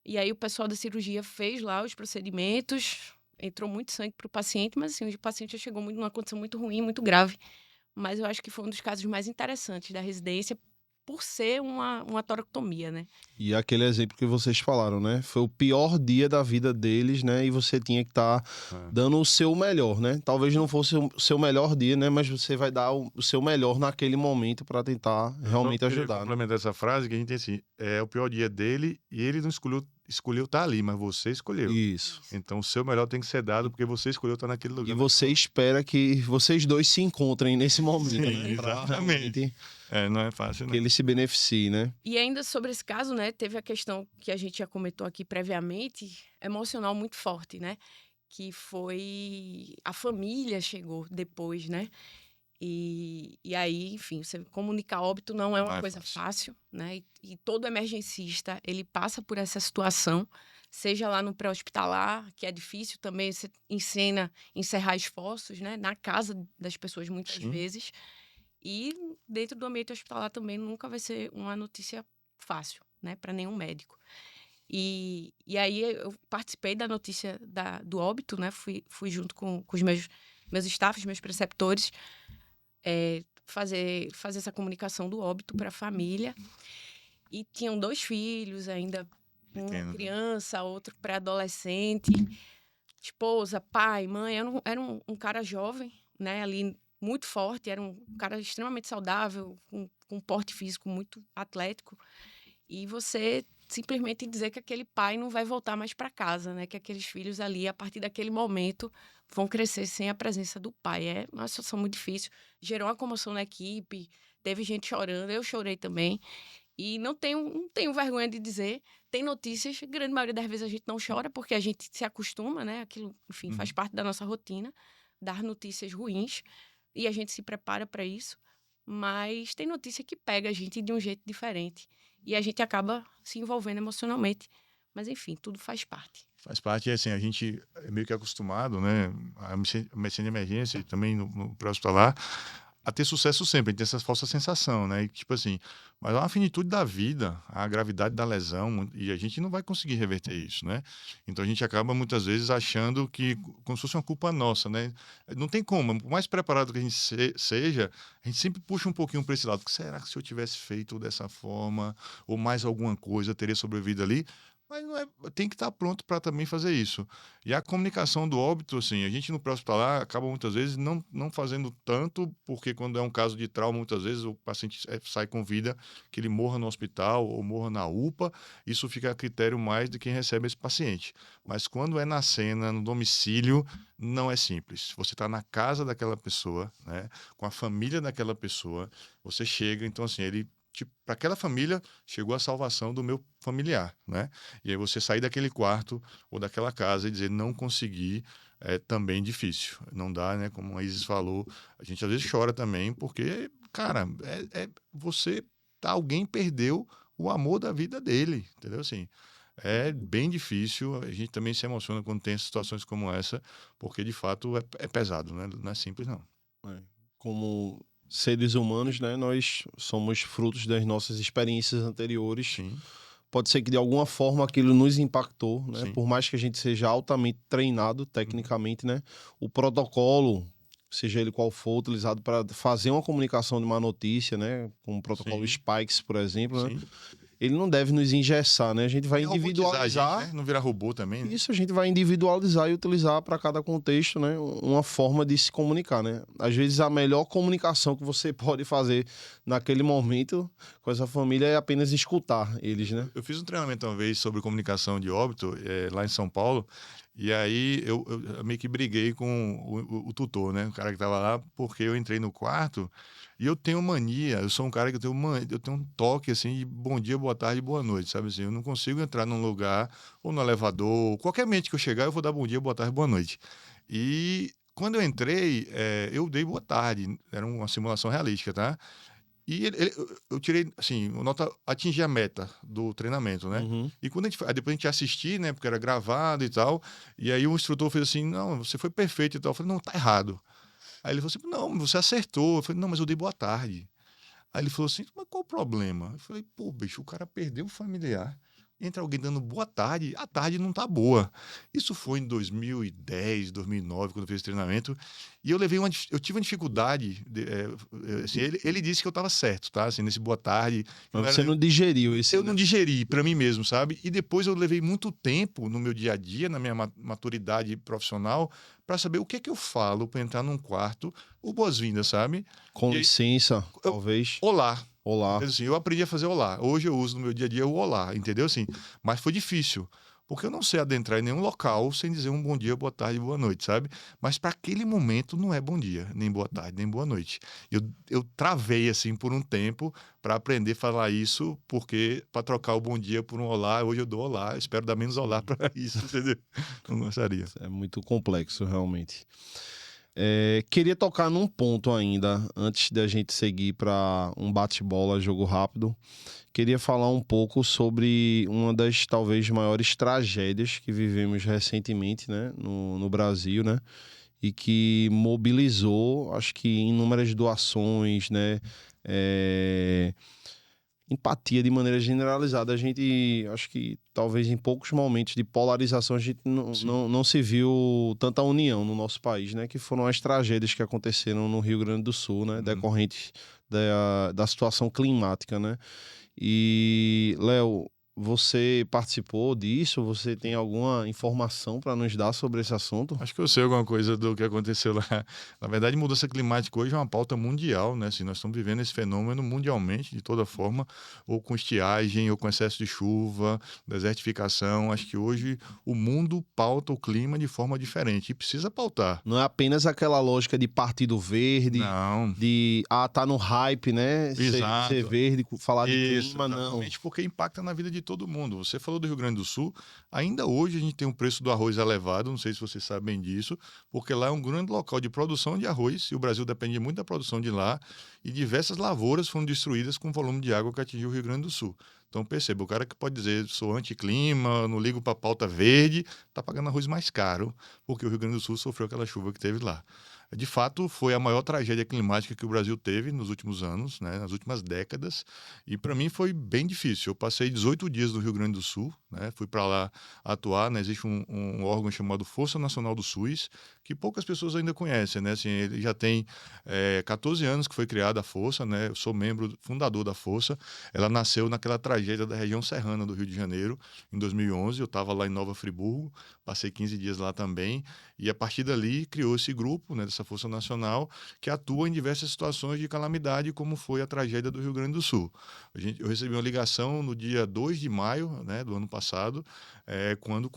E aí o pessoal da cirurgia fez lá os procedimentos, entrou muito sangue pro paciente, mas assim, o paciente já chegou numa condição muito ruim, muito grave. Mas eu acho que foi um dos casos mais interessantes da residência, por ser uma toracotomia, né? E aquele exemplo que vocês falaram, né? Foi o pior dia da vida deles, né? E você tinha que estar dando o seu melhor, né? Talvez não fosse o seu melhor dia, né? Mas você vai dar o seu melhor naquele momento para tentar realmente Só queria ajudar, né? complementar essa frase, que a gente tem assim, é o pior dia dele e ele não escolheu estar ali, mas você escolheu. Isso. Então, o seu melhor tem que ser dado porque você escolheu estar naquele lugar. E você espera que vocês dois se encontrem nesse momento, Sim, né? Pra exatamente. realmente Não é fácil, que não. ele se beneficie, né? E ainda sobre esse caso, né, teve a questão que a gente já comentou aqui previamente, emocional muito forte, né? Que foi a família chegou depois, né? E aí, enfim, você comunicar óbito não é uma Não é coisa fácil. fácil, né? E todo emergencista, ele passa por essa situação, seja lá no pré-hospitalar, que é difícil também, você encerrar esforços, né? Na casa das pessoas, muitas Sim. vezes. E dentro do ambiente hospitalar também nunca vai ser uma notícia fácil, né? Para nenhum médico. E aí eu participei da notícia do óbito, né? Fui junto com os meus staffs, meus preceptores, fazer essa comunicação do óbito para a família. E tinham 2 filhos ainda, uma Pequeno, né? criança, outro pré-adolescente, esposa, pai, mãe. Era um cara jovem, né? Ali muito forte, era um cara extremamente saudável, com um porte físico muito atlético. E você simplesmente dizer que aquele pai não vai voltar mais para casa, né? Que aqueles filhos ali, a partir daquele momento, vão crescer sem a presença do pai. É uma situação muito difícil. Gerou uma comoção na equipe, teve gente chorando, eu chorei também. E não tenho vergonha de dizer, tem notícias, a grande maioria das vezes a gente não chora, porque a gente se acostuma, né? Aquilo, enfim, faz parte da nossa rotina, dar notícias ruins, e a gente se prepara para isso. Mas tem notícia que pega a gente de um jeito diferente. E a gente acaba se envolvendo emocionalmente. Mas, enfim, tudo faz parte. Faz parte, assim, a gente é meio que acostumado, né? A medicina de emergência e também no pré-hospitalar, a ter sucesso sempre, a gente tem essa falsa sensação, né? E, tipo assim, mas há uma finitude da vida, a gravidade da lesão, e a gente não vai conseguir reverter isso, né? Então a gente acaba muitas vezes achando que, como se fosse uma culpa nossa, né? Não tem como, por mais preparado que a gente seja, a gente sempre puxa um pouquinho para esse lado. Será que se eu tivesse feito dessa forma, ou mais alguma coisa, eu teria sobrevivido ali? Mas não é, tem que estar pronto para também fazer isso. E a comunicação do óbito, assim, a gente no pré-hospitalar acaba muitas vezes não fazendo tanto, porque quando é um caso de trauma, muitas vezes o paciente sai com vida que ele morra no hospital ou morra na UPA, isso fica a critério mais de quem recebe esse paciente. Mas quando é na cena, no domicílio, não é simples. Você está na casa daquela pessoa, né, com a família daquela pessoa, você chega, então assim, ele tipo, para aquela família, chegou a salvação do meu familiar, né? E aí você sair daquele quarto ou daquela casa e dizer, não consegui, é também difícil. Não dá, né? Como a Isis falou, a gente às vezes chora também, porque, cara, alguém perdeu o amor da vida dele, entendeu? Assim, é bem difícil, a gente também se emociona quando tem situações como essa, porque de fato é pesado, né? Não é simples, não. É. Como seres humanos, né, nós somos frutos das nossas experiências anteriores. Sim, Pode ser que de alguma forma aquilo nos impactou, né? sim. Por mais que a gente seja altamente treinado tecnicamente, né? O protocolo, seja ele qual for, utilizado para fazer uma comunicação de uma notícia, né? Como o protocolo Sim, Spikes, por exemplo, né? sim. Ele não deve nos engessar, né? A gente vai E robotizar a gente, individualizar. né? Não virar robô também, né? Isso a gente vai individualizar e utilizar para cada contexto, né? Uma forma de se comunicar, né? Às vezes a melhor comunicação que você pode fazer naquele momento com essa família é apenas escutar eles, né? Eu fiz um treinamento uma vez sobre comunicação de óbito, lá em São Paulo, e aí eu meio que briguei com o tutor, né? O cara que estava lá, porque eu entrei no quarto e eu tenho mania, eu sou um cara que eu tenho um toque assim de bom dia, boa tarde, boa noite, sabe assim? Eu não consigo entrar num lugar ou no elevador, qualquer ambiente que eu chegar, eu vou dar bom dia, boa tarde, boa noite. E quando eu entrei, eu dei boa tarde, era uma simulação realística, tá? E eu tirei, assim, nota, atingi a meta do treinamento, né? Uhum. E quando aí depois a gente assistir, né? Porque era gravado e tal. E aí o instrutor fez assim: não, você foi perfeito e tal. Eu falei: não, tá errado. Aí ele falou assim: não, você acertou. Eu falei: não, mas eu dei boa tarde. Aí ele falou assim: mas qual o problema? Eu falei: pô, bicho, o cara perdeu o familiar. Entra alguém dando boa tarde, a tarde não tá boa. Isso foi em 2010, 2009, quando eu fiz esse treinamento. E eu tive uma dificuldade. Assim, ele disse que eu estava certo, tá? Assim, nesse boa tarde. Mas você não digeriu esse, Eu né? não digeri para mim mesmo, sabe? E depois eu levei muito tempo no meu dia a dia, na minha maturidade profissional, para saber o que é que eu falo para entrar num quarto, o boas-vindas, sabe? Com E aí, licença, eu- talvez. olá. Olá. Mas, assim, eu aprendi a fazer olá. Hoje eu uso no meu dia a dia o olá, entendeu? Assim, mas foi difícil, porque eu não sei adentrar em nenhum local sem dizer um bom dia, boa tarde, boa noite, sabe? Mas para aquele momento não é bom dia, nem boa tarde, nem boa noite. Eu travei assim por um tempo para aprender a falar isso, porque para trocar o bom dia por um olá, hoje eu dou olá, espero dar menos olá para isso, entendeu? Não gostaria. É muito complexo, realmente. Queria tocar num ponto ainda, antes da gente seguir para um bate-bola, jogo rápido. Queria falar um pouco sobre uma das talvez maiores tragédias que vivemos recentemente, né, no Brasil, né, e que mobilizou, acho que inúmeras doações, né, é, empatia de maneira generalizada. A gente, acho que talvez em poucos momentos de polarização, a gente Sim. não se viu tanta união no nosso país, né? Que foram as tragédias que aconteceram no Rio Grande do Sul, né? Uhum. Decorrentes da situação climática, né? E, Léo, você participou disso? Você tem alguma informação para nos dar sobre esse assunto? Acho que eu sei alguma coisa do que aconteceu lá. Na verdade, mudança climática hoje é uma pauta mundial, né? Assim, nós estamos vivendo esse fenômeno mundialmente, de toda forma, ou com estiagem, ou com excesso de chuva, desertificação. Acho que hoje o mundo pauta o clima de forma diferente e precisa pautar. Não é apenas aquela lógica de partido verde, Não, tá no hype, né? Ser exato. verde, falar de Isso, clima, não. exatamente, porque impacta na vida de todo mundo. Você falou do Rio Grande do Sul, ainda hoje a gente tem um preço do arroz elevado, não sei se vocês sabem disso, porque lá é um grande local de produção de arroz, e o Brasil depende muito da produção de lá, e diversas lavouras foram destruídas com o volume de água que atingiu o Rio Grande do Sul. Então perceba, o cara que pode dizer sou anticlima, não ligo para a pauta verde, está pagando arroz mais caro, porque o Rio Grande do Sul sofreu aquela chuva que teve lá. De fato, foi a maior tragédia climática que o Brasil teve nos últimos anos, né, nas últimas décadas, e para mim foi bem difícil. Eu passei 18 dias no Rio Grande do Sul, né, fui para lá atuar, né, existe um órgão chamado Força Nacional do SUS, que poucas pessoas ainda conhecem, né, assim, ele já tem 14 anos que foi criada a Força, né, eu sou membro fundador da Força, ela nasceu naquela tragédia da região serrana do Rio de Janeiro, em 2011, eu estava lá em Nova Friburgo, passei 15 dias lá também, e a partir dali criou esse grupo, né, dessa Força Nacional, que atua em diversas situações de calamidade, como foi a tragédia do Rio Grande do Sul. Eu recebi uma ligação no dia 2 de maio, né, do ano passado, quando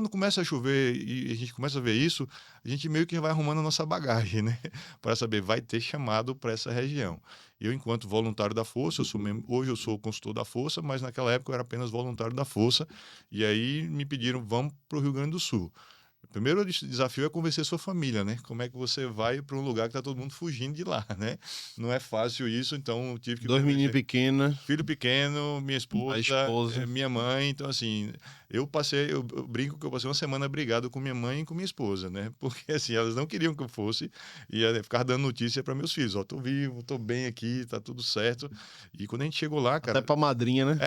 começa a chover e a gente começa a ver isso, a gente meio que vai arrumando a nossa bagagem, né, para saber, vai ter chamado para essa região. Eu, enquanto voluntário da Força, hoje eu sou consultor da Força, mas naquela época eu era apenas voluntário da Força. E aí me pediram, vamos para o Rio Grande do Sul. O primeiro desafio é convencer sua família, né? Como é que você vai para um lugar que está todo mundo fugindo de lá, né? Não é fácil isso, então eu tive que 2 meninos convencer. pequenos, Filho pequeno, minha a esposa, esposa. minha mãe. Então, assim, eu brinco que eu passei uma semana brigado com minha mãe e com minha esposa, né? Porque, assim, elas não queriam que eu fosse e ia ficar dando notícia para meus filhos. Ó, tô vivo, tô bem aqui, tá tudo certo. E quando a gente chegou lá, Até cara. pra madrinha, né?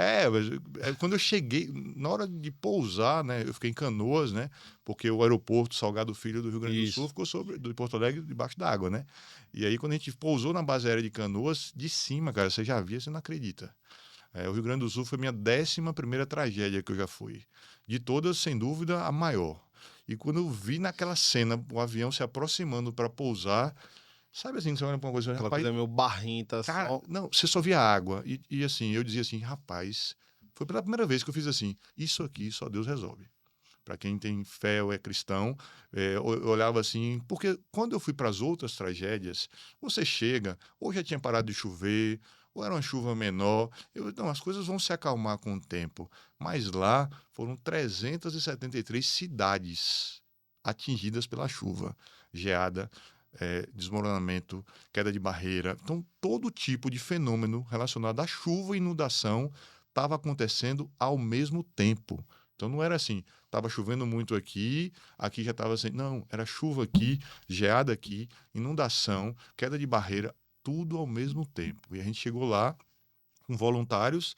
Quando eu cheguei, na hora de pousar, né? Eu fiquei em Canoas, né? Porque o aeroporto Salgado Filho do Rio Grande do Sul Isso. ficou do Porto Alegre debaixo d'água, né? E aí, quando a gente pousou na base aérea de Canoas, de cima, cara, você já via, você não acredita. O Rio Grande do Sul foi minha 11ª tragédia que eu já fui. De todas, sem dúvida, a maior. E quando eu vi naquela cena o avião se aproximando para pousar, sabe assim, você olha para uma coisa, Aquela rapaz, coisa meio barrenta, cara, só. não, você só via água. E assim, eu dizia assim, rapaz, foi pela primeira vez que eu fiz assim, isso aqui só Deus resolve. Para quem tem fé ou é cristão, eu olhava assim, porque quando eu fui para as outras tragédias, você chega, ou já tinha parado de chover, ou era uma chuva menor, não, as coisas vão se acalmar com o tempo. Mas lá foram 373 cidades atingidas pela chuva, geada, desmoronamento, queda de barreira. Então, todo tipo de fenômeno relacionado à chuva e inundação estava acontecendo ao mesmo tempo. Então, não era assim, estava chovendo muito aqui, aqui já estava assim. Não, era chuva aqui, geada aqui, inundação, queda de barreira, tudo ao mesmo tempo. E a gente chegou lá com voluntários.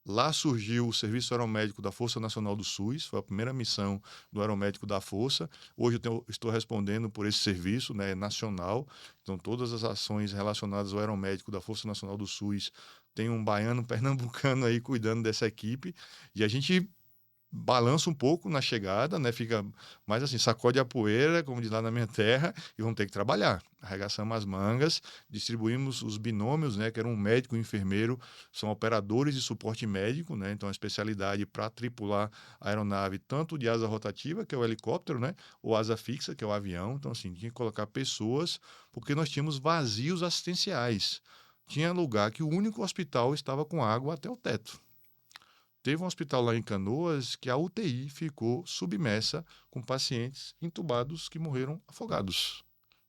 Lá surgiu o Serviço Aeromédico da Força Nacional do SUS, foi a primeira missão do Aeromédico da Força. Hoje estou respondendo por esse serviço, né, nacional. Então, todas as ações relacionadas ao Aeromédico da Força Nacional do SUS tem um baiano pernambucano aí cuidando dessa equipe. E a gente balança um pouco na chegada, né? Fica mais assim, sacode a poeira, como diz lá na minha terra, e vamos ter que trabalhar. Arregaçamos as mangas, distribuímos os binômios, né? Que era um médico e um enfermeiro, são operadores de suporte médico, né? Então, a especialidade para tripular a aeronave, tanto de asa rotativa, que é o helicóptero, né? Ou asa fixa, que é o avião. Então, assim, tinha que colocar pessoas, porque nós tínhamos vazios assistenciais. Tinha lugar que o único hospital estava com água até o teto. Teve um hospital lá em Canoas que a UTI ficou submersa com pacientes entubados que morreram afogados.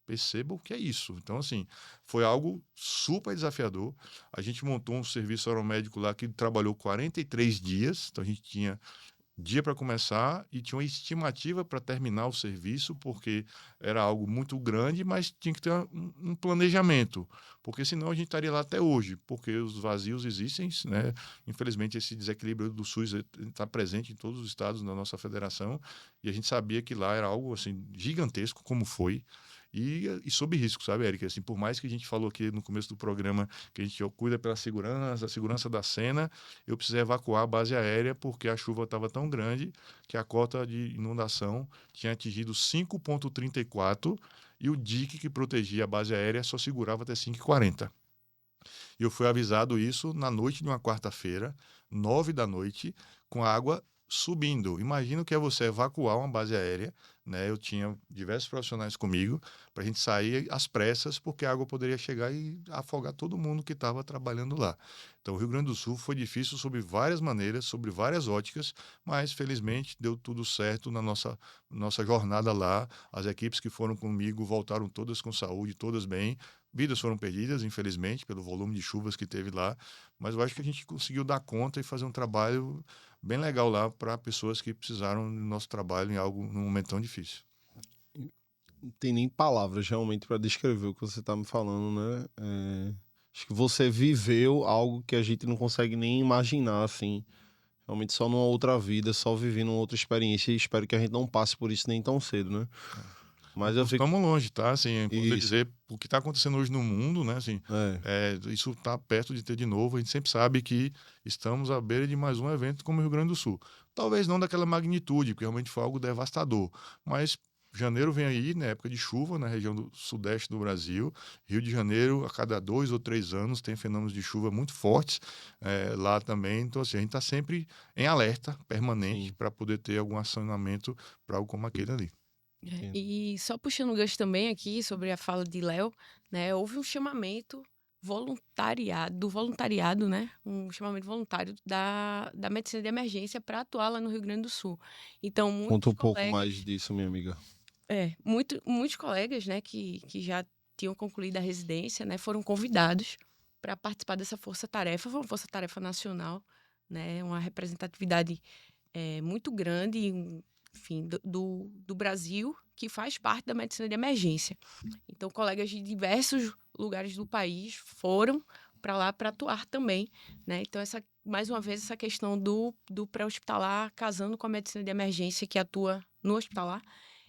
Perceba o que é isso. Então, assim, foi algo super desafiador. A gente montou um serviço aeromédico lá que trabalhou 43 dias. Então, a gente tinha dia para começar e tinha uma estimativa para terminar o serviço, porque era algo muito grande, mas tinha que ter um planejamento, porque senão a gente estaria lá até hoje, porque os vazios existem, né? Infelizmente, esse desequilíbrio do SUS está presente em todos os estados da nossa federação, e a gente sabia que lá era algo assim gigantesco, como foi. E sob risco, sabe, Eric? Assim, por mais que a gente falou aqui no começo do programa que a gente cuida pela segurança, a segurança da cena, eu precisei evacuar a base aérea porque a chuva estava tão grande que a cota de inundação tinha atingido 5,34 e o dique que protegia a base aérea só segurava até 5,40. E eu fui avisado isso na noite de uma quarta-feira, 9 da noite, com a água subindo. Imagina o que é você evacuar uma base aérea, né? Eu tinha diversos profissionais comigo para a gente sair às pressas, porque a água poderia chegar e afogar todo mundo que estava trabalhando lá. Então, o Rio Grande do Sul foi difícil sobre várias maneiras, sobre várias óticas, mas felizmente deu tudo certo na nossa jornada lá. As equipes que foram comigo voltaram todas com saúde, todas bem. Vidas foram perdidas, infelizmente, pelo volume de chuvas que teve lá, mas eu acho que a gente conseguiu dar conta e fazer um trabalho bem legal lá para pessoas que precisaram do nosso trabalho em algo num momento tão difícil. Não tem nem palavras realmente para descrever o que você tá me falando, né? Acho que você viveu algo que a gente não consegue nem imaginar, assim. Realmente só numa outra vida, só vivendo uma outra experiência. E espero que a gente não passe por isso nem tão cedo, né? Mas eu Não fico. estamos longe, tá? Assim, é importante Isso. dizer o que está acontecendo hoje no mundo, né? Assim, É. isso está perto de ter de novo. A gente sempre sabe que estamos à beira de mais um evento como o Rio Grande do Sul. Talvez não daquela magnitude, porque realmente foi algo devastador. Mas janeiro vem aí, na época de chuva, na região do sudeste do Brasil. Rio de Janeiro, a cada 2 ou 3 anos, tem fenômenos de chuva muito fortes lá também. Então, assim, a gente está sempre em alerta permanente Sim. para poder ter algum acionamento para algo como aquele ali. E só puxando o gancho também aqui sobre a fala de Léo, né? Houve um chamamento do voluntariado, né? Um chamamento voluntário da medicina de emergência para atuar lá no Rio Grande do Sul. Então, Conta muitos um pouco mais colegas, disso, minha amiga. muitos colegas, né, que já tinham concluído a residência, né, foram convidados para participar dessa força-tarefa. Foi uma força-tarefa nacional, né? Uma representatividade muito grande, enfim, do Brasil, que faz parte da medicina de emergência. Então, colegas de diversos lugares do país foram para lá para atuar também, né? Então, mais uma vez, essa questão do pré-hospitalar casando com a medicina de emergência que atua no hospitalar.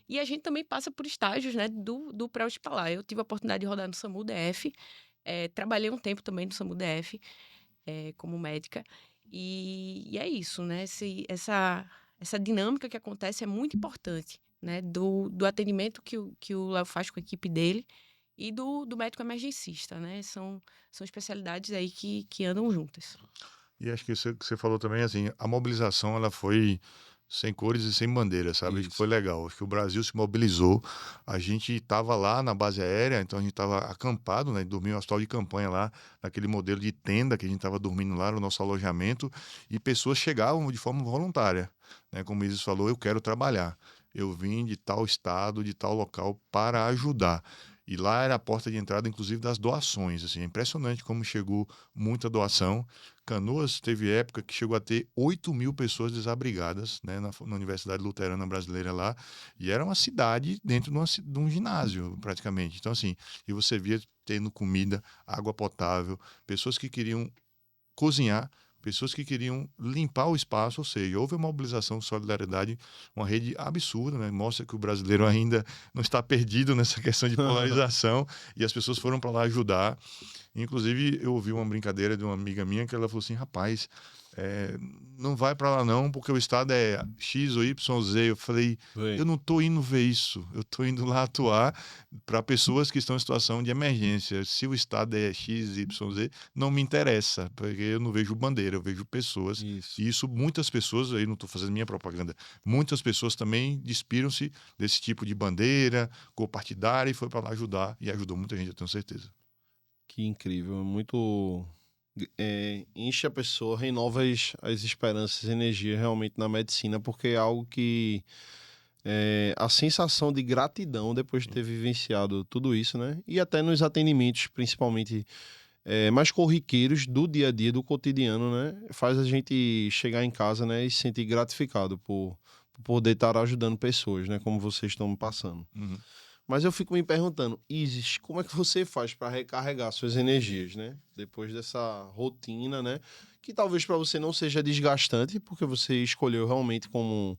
E a gente também passa por estágios, né, do pré-hospitalar. Eu tive a oportunidade de rodar no SAMU-DF, trabalhei um tempo também no SAMU-DF, como médica, e é isso, né? Essa dinâmica que acontece é muito importante, né? Do atendimento que o Léo faz com a equipe dele e do médico emergencista, né? São especialidades aí que andam juntas. E acho que isso que você falou também, assim, a mobilização ela foi sem cores e sem bandeiras, sabe? Acho que Isso. foi legal. Acho que o Brasil se mobilizou. A gente estava lá na base aérea, então a gente estava acampado, né? Dormia no hospital de campanha lá, naquele modelo de tenda que a gente estava dormindo lá no nosso alojamento, e pessoas chegavam de forma voluntária, né? Como o Isis falou, eu quero trabalhar. Eu vim de tal estado, de tal local para ajudar. E lá era a porta de entrada, inclusive, das doações. Assim, é impressionante como chegou muita doação. Canoas teve época que chegou a ter 8.000 pessoas desabrigadas, né, na Universidade Luterana Brasileira lá, e era uma cidade dentro de um ginásio, praticamente. Então, assim, e você via tendo comida, água potável, pessoas que queriam cozinhar, pessoas que queriam limpar o espaço, ou seja, houve uma mobilização, solidariedade, uma rede absurda, né? Mostra que o brasileiro ainda não está perdido nessa questão de polarização, e as pessoas foram para lá ajudar. Inclusive, eu ouvi uma brincadeira de uma amiga minha que ela falou assim, rapaz, não vai para lá não, porque o estado é X ou Y, Z. Eu falei, eu não tô indo ver isso, eu tô indo lá atuar para pessoas que estão em situação de emergência. Se o estado é X, Y, Z, não me interessa, porque eu não vejo bandeira, eu vejo pessoas. Isso. E isso, muitas pessoas, aí não estou fazendo minha propaganda, muitas pessoas também despiram-se desse tipo de bandeira, copartidária, e foi para lá ajudar, e ajudou muita gente, eu tenho certeza. Que incrível. Muito. Enche a pessoa, renova as esperanças e energias realmente na medicina, porque é algo que. A sensação de gratidão depois de ter vivenciado tudo isso, né? E até nos atendimentos, principalmente mais corriqueiros do dia a dia, do cotidiano, né? Faz a gente chegar em casa, né? E se sentir gratificado por poder estar ajudando pessoas, né? Como vocês estão me passando. Uhum. Mas eu fico me perguntando, Isis, como é que você faz para recarregar suas energias, né? Depois dessa rotina, né? Que talvez para você não seja desgastante, porque você escolheu realmente como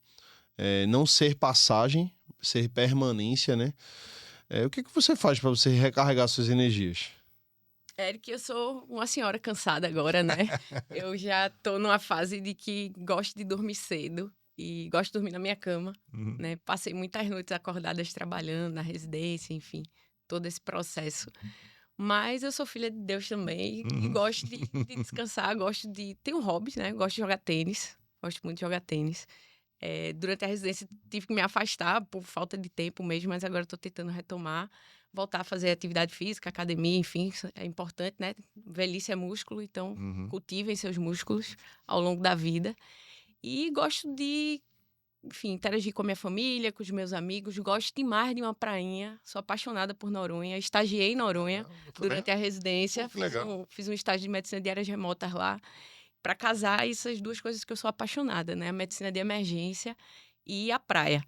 não ser passagem, ser permanência, né? O que você faz para você recarregar suas energias? Eric, eu sou uma senhora cansada agora, né? Eu já tô numa fase de que gosto de dormir cedo e gosto de dormir na minha cama, Uhum. né? Passei muitas noites acordadas trabalhando na residência, enfim, todo esse processo. Mas eu sou filha de Deus também e Uhum. gosto de descansar, gosto de... Tenho hobbies, né? Gosto de jogar tênis, gosto muito de jogar tênis. Durante a residência tive que me afastar por falta de tempo mesmo, mas agora estou tentando retomar, voltar a fazer atividade física, academia, enfim, isso é importante, né? Velhice é músculo, então Uhum. cultivem seus músculos ao longo da vida. E gosto de, enfim, interagir com a minha família, com os meus amigos, gosto demais de uma prainha, sou apaixonada por Noronha, estagiei em Noronha durante a residência, Pô, que legal. fiz um estágio de medicina de áreas remotas lá, para casar essas duas coisas que eu sou apaixonada, né? A medicina de emergência e a praia.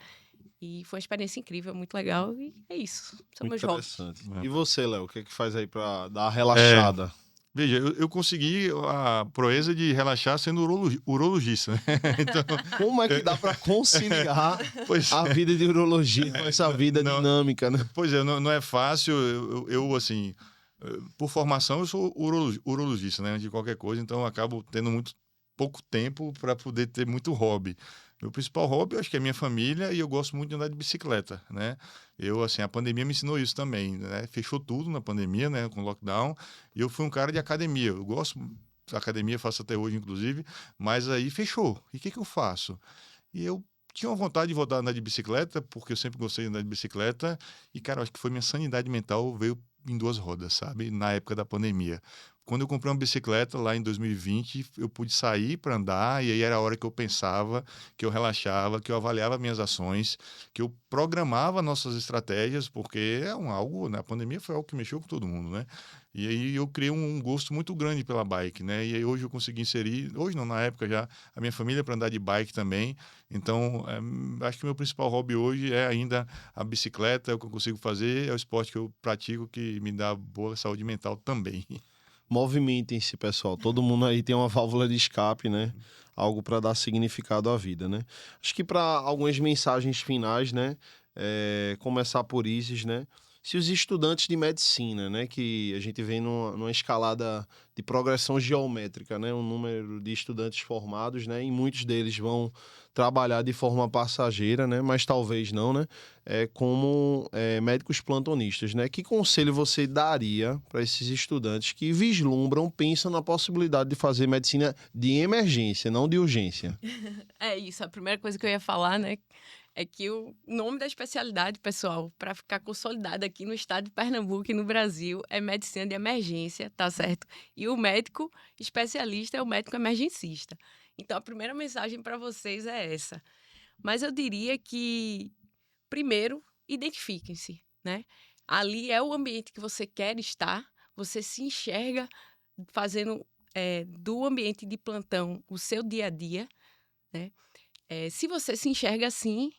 E foi uma experiência incrível, muito legal. E é isso. São Muito meus hobbies. interessante. É. E você, Léo, o que é que faz aí para dar uma É, relaxada? veja, eu consegui a proeza de relaxar sendo urologista, né? Então, Como é que dá para conciliar pois a vida de urologia com essa vida não, dinâmica, né? pois é, não é fácil. Assim, por formação, eu sou urologista, né? De qualquer coisa, então eu acabo tendo muito pouco tempo para poder ter muito hobby. Meu principal hobby, eu acho que é minha família e eu gosto muito de andar de bicicleta, né? Assim, a pandemia me ensinou isso também, né? Fechou tudo na pandemia, né? Com lockdown, e eu fui um cara de academia. Eu gosto da academia, faço até hoje, inclusive, mas aí fechou. E o que eu faço? E eu tinha uma vontade de voltar a andar de bicicleta, porque eu sempre gostei de andar de bicicleta. E, cara, eu acho que foi minha sanidade mental veio em duas rodas, sabe? Na época da pandemia. Quando eu comprei uma bicicleta lá em 2020, eu pude sair para andar e aí era a hora que eu pensava, que eu relaxava, que eu avaliava minhas ações, que eu programava nossas estratégias, porque algo, né? A pandemia foi algo que mexeu com todo mundo, né? E aí eu criei um gosto muito grande pela bike, né? E aí hoje eu consegui inserir, hoje não, na época já, a minha família para andar de bike também. Então, acho que o meu principal hobby hoje é ainda a bicicleta, é o que eu consigo fazer, é o esporte que eu pratico que me dá boa saúde mental também. Movimentem-se, pessoal. Todo mundo aí tem uma válvula de escape, né? Algo para dar significado à vida, né? Acho que para algumas mensagens finais, né? Começar por Isis, né? Se os estudantes de medicina, né? Que a gente vem numa escalada de progressão geométrica, né? Um número de estudantes formados, né? E muitos deles vão trabalhar de forma passageira, né? Mas talvez não, né? Como médicos plantonistas, né? Que conselho você daria para esses estudantes que vislumbram, pensam na possibilidade de fazer medicina de emergência, não de urgência? É isso, a primeira coisa que eu ia falar, né, é que o nome da especialidade, pessoal, para ficar consolidado aqui no estado de Pernambuco e no Brasil, é medicina de emergência, tá certo? E o médico especialista é o médico emergencista. Então, a primeira mensagem para vocês é essa. Mas eu diria que, primeiro, identifiquem-se, né? Ali é o ambiente que você quer estar, você se enxerga fazendo do ambiente de plantão o seu dia a dia, né? Se você se enxerga assim,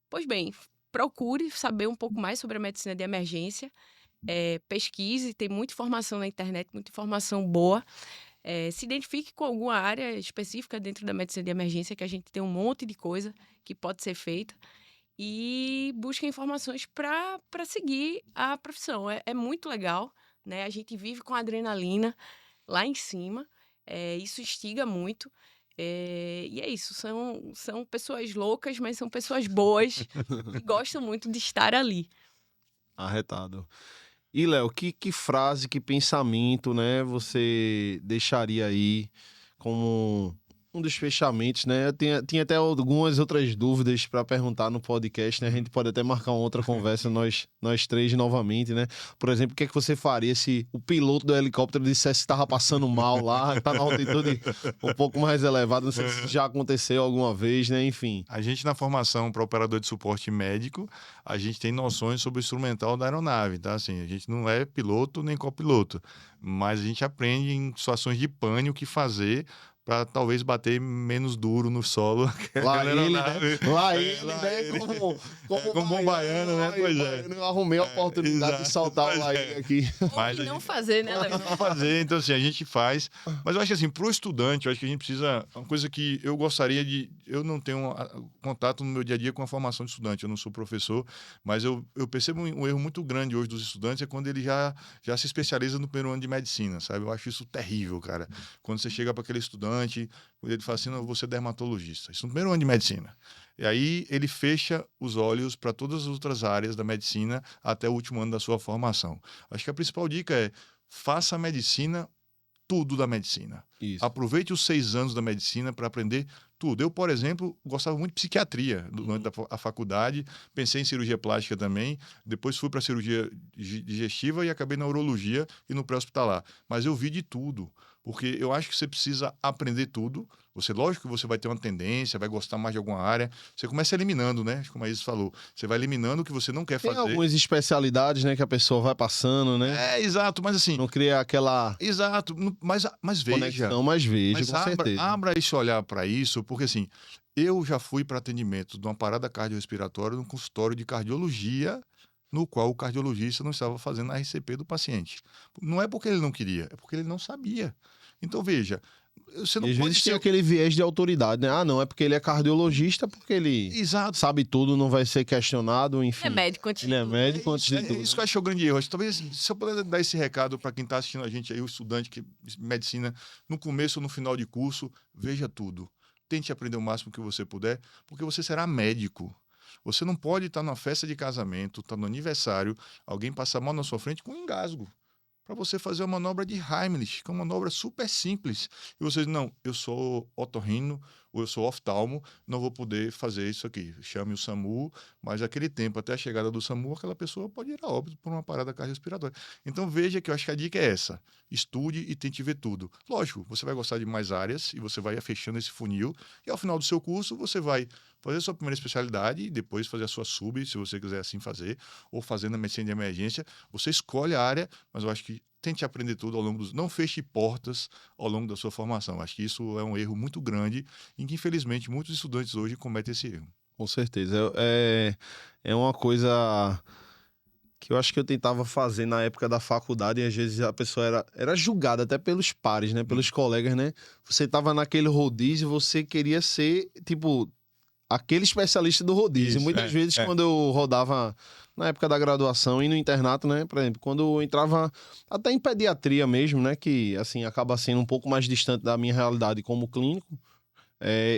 pois bem, procure saber um pouco mais sobre a medicina de emergência, pesquise, tem muita informação na internet, muita informação boa. Se identifique com alguma área específica dentro da medicina de emergência, que a gente tem um monte de coisa que pode ser feita, e busque informações para seguir a profissão. É muito legal, né? A gente vive com adrenalina lá em cima, isso instiga muito. E é isso, são pessoas loucas, mas são pessoas boas que gostam muito de estar ali. Arretado. E, Léo, que frase, que pensamento, né, você deixaria aí como um dos fechamentos, né? Eu tinha até algumas outras dúvidas para perguntar no podcast, né? A gente pode até marcar uma outra conversa, nós três novamente, né? Por exemplo, o que é que você faria se o piloto do helicóptero dissesse que estava passando mal lá, tá na altitude um pouco mais elevada, não sei se já aconteceu alguma vez, né? Enfim. A gente, na formação para operador de suporte médico, a gente tem noções sobre o instrumental da aeronave, tá? Assim, a gente não é piloto nem copiloto, mas a gente aprende em situações de pânico o que fazer para talvez bater menos duro no solo. Lá ele, né? Lá É, ele, lá né? ele. Como Bom baiano, né? Pois é. Eu arrumei a oportunidade de Exato, saltar o pois lá é. ele aqui. Mas Ou a não gente- fazer, né, Léo? Não fazer, então assim, a gente faz. Mas eu acho que assim, pro estudante, eu acho que a gente precisa. Uma coisa que eu gostaria de. Eu não tenho contato no meu dia a dia com a formação de estudante, eu não sou professor, mas eu percebo um erro muito grande hoje dos estudantes é quando ele já se especializa no primeiro ano de medicina, sabe? Eu acho isso terrível, cara. Quando você chega para aquele estudante, quando ele fala assim, não, eu vou ser dermatologista. Isso no primeiro ano de medicina. E aí ele fecha os olhos para todas as outras áreas da medicina até o último ano da sua formação. Acho que a principal dica é faça a medicina, tudo da medicina. Isso. Aproveite os 6 anos da medicina para aprender tudo. Eu, por exemplo, gostava muito de psiquiatria durante a faculdade, pensei em cirurgia plástica também, depois fui para cirurgia digestiva e acabei na urologia e no pré-hospitalar. Mas eu vi de tudo, porque eu acho que você precisa aprender tudo. Lógico que você vai ter uma tendência, vai gostar mais de alguma área. Você começa eliminando, né? Como a Isis falou. Você vai eliminando o que você não quer Tem fazer. algumas especialidades, né, que a pessoa vai passando, né? Exato, mas assim, Não cria aquela exato, mas veja, conexão, mas veja, mas com certeza. abra esse olhar para isso, porque assim, eu já fui para atendimento de uma parada cardiorrespiratória num consultório de cardiologia, no qual o cardiologista não estava fazendo a RCP do paciente. Não é porque ele não queria, é porque ele não sabia. Então veja, você E não às pode vezes tem ser. aquele viés de autoridade, né? Ah, não, é porque ele é cardiologista, porque ele Exato. sabe tudo, não vai ser questionado, enfim. É médico antes Ele de é tudo. médico antes de É tudo. isso que eu acho que é o grande erro. Acho que talvez, se eu puder dar esse recado para quem está assistindo a gente aí, o estudante de medicina, no começo ou no final de curso, veja tudo. Tente aprender o máximo que você puder, porque você será médico. Você não pode estar numa festa de casamento, estar no aniversário, alguém passar mal na sua frente com um engasgo. Para você fazer uma manobra de Heimlich, que é uma manobra super simples. E você diz, não, eu sou otorrino, ou eu sou oftalmo, não vou poder fazer isso aqui. Chame o SAMU, mas aquele tempo até a chegada do SAMU, aquela pessoa pode ir a óbito por uma parada cardiorrespiratória. Então veja que eu acho que a dica é essa. Estude e tente ver tudo. Lógico, você vai gostar de mais áreas e você vai fechando esse funil e ao final do seu curso você vai fazer a sua primeira especialidade e depois fazer a sua sub, se você quiser assim fazer, ou fazendo a medicina de emergência. Você escolhe a área, mas eu acho que tente aprender tudo ao longo dos... Não feche portas ao longo da sua formação. Acho que isso é um erro muito grande em que, infelizmente, muitos estudantes hoje cometem esse erro. Com certeza. É uma coisa que eu acho que eu tentava fazer na época da faculdade e às vezes a pessoa era julgada até pelos pares, né? Pelos colegas, né? Você tava naquele rodízio e você queria ser, tipo, aquele especialista do rodízio. Isso, Muitas vezes, quando eu rodava na época da graduação e no internato, né? Por exemplo, quando eu entrava até em pediatria mesmo, né? Que, assim, acaba sendo um pouco mais distante da minha realidade como clínico.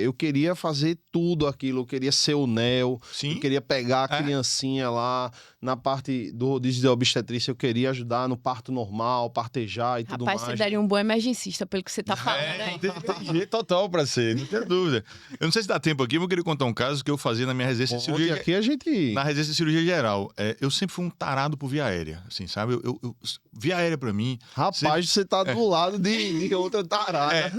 Eu queria fazer tudo aquilo, eu queria ser o NEO, Sim. eu queria pegar a criancinha lá na parte do rodízio de obstetrícia, eu queria ajudar no parto normal, partejar e tudo mais. Rapaz, você daria um bom emergencista pelo que você tá falando aí. Tem jeito total para ser, não tem dúvida. Eu não sei se dá tempo aqui, mas eu queria contar um caso que eu fazia na minha residência de cirurgia. Aqui a gente... Na residência de cirurgia geral. Eu sempre fui um tarado por via aérea, assim, sabe? Via aérea para mim... Rapaz, você tá do lado de outra tarada.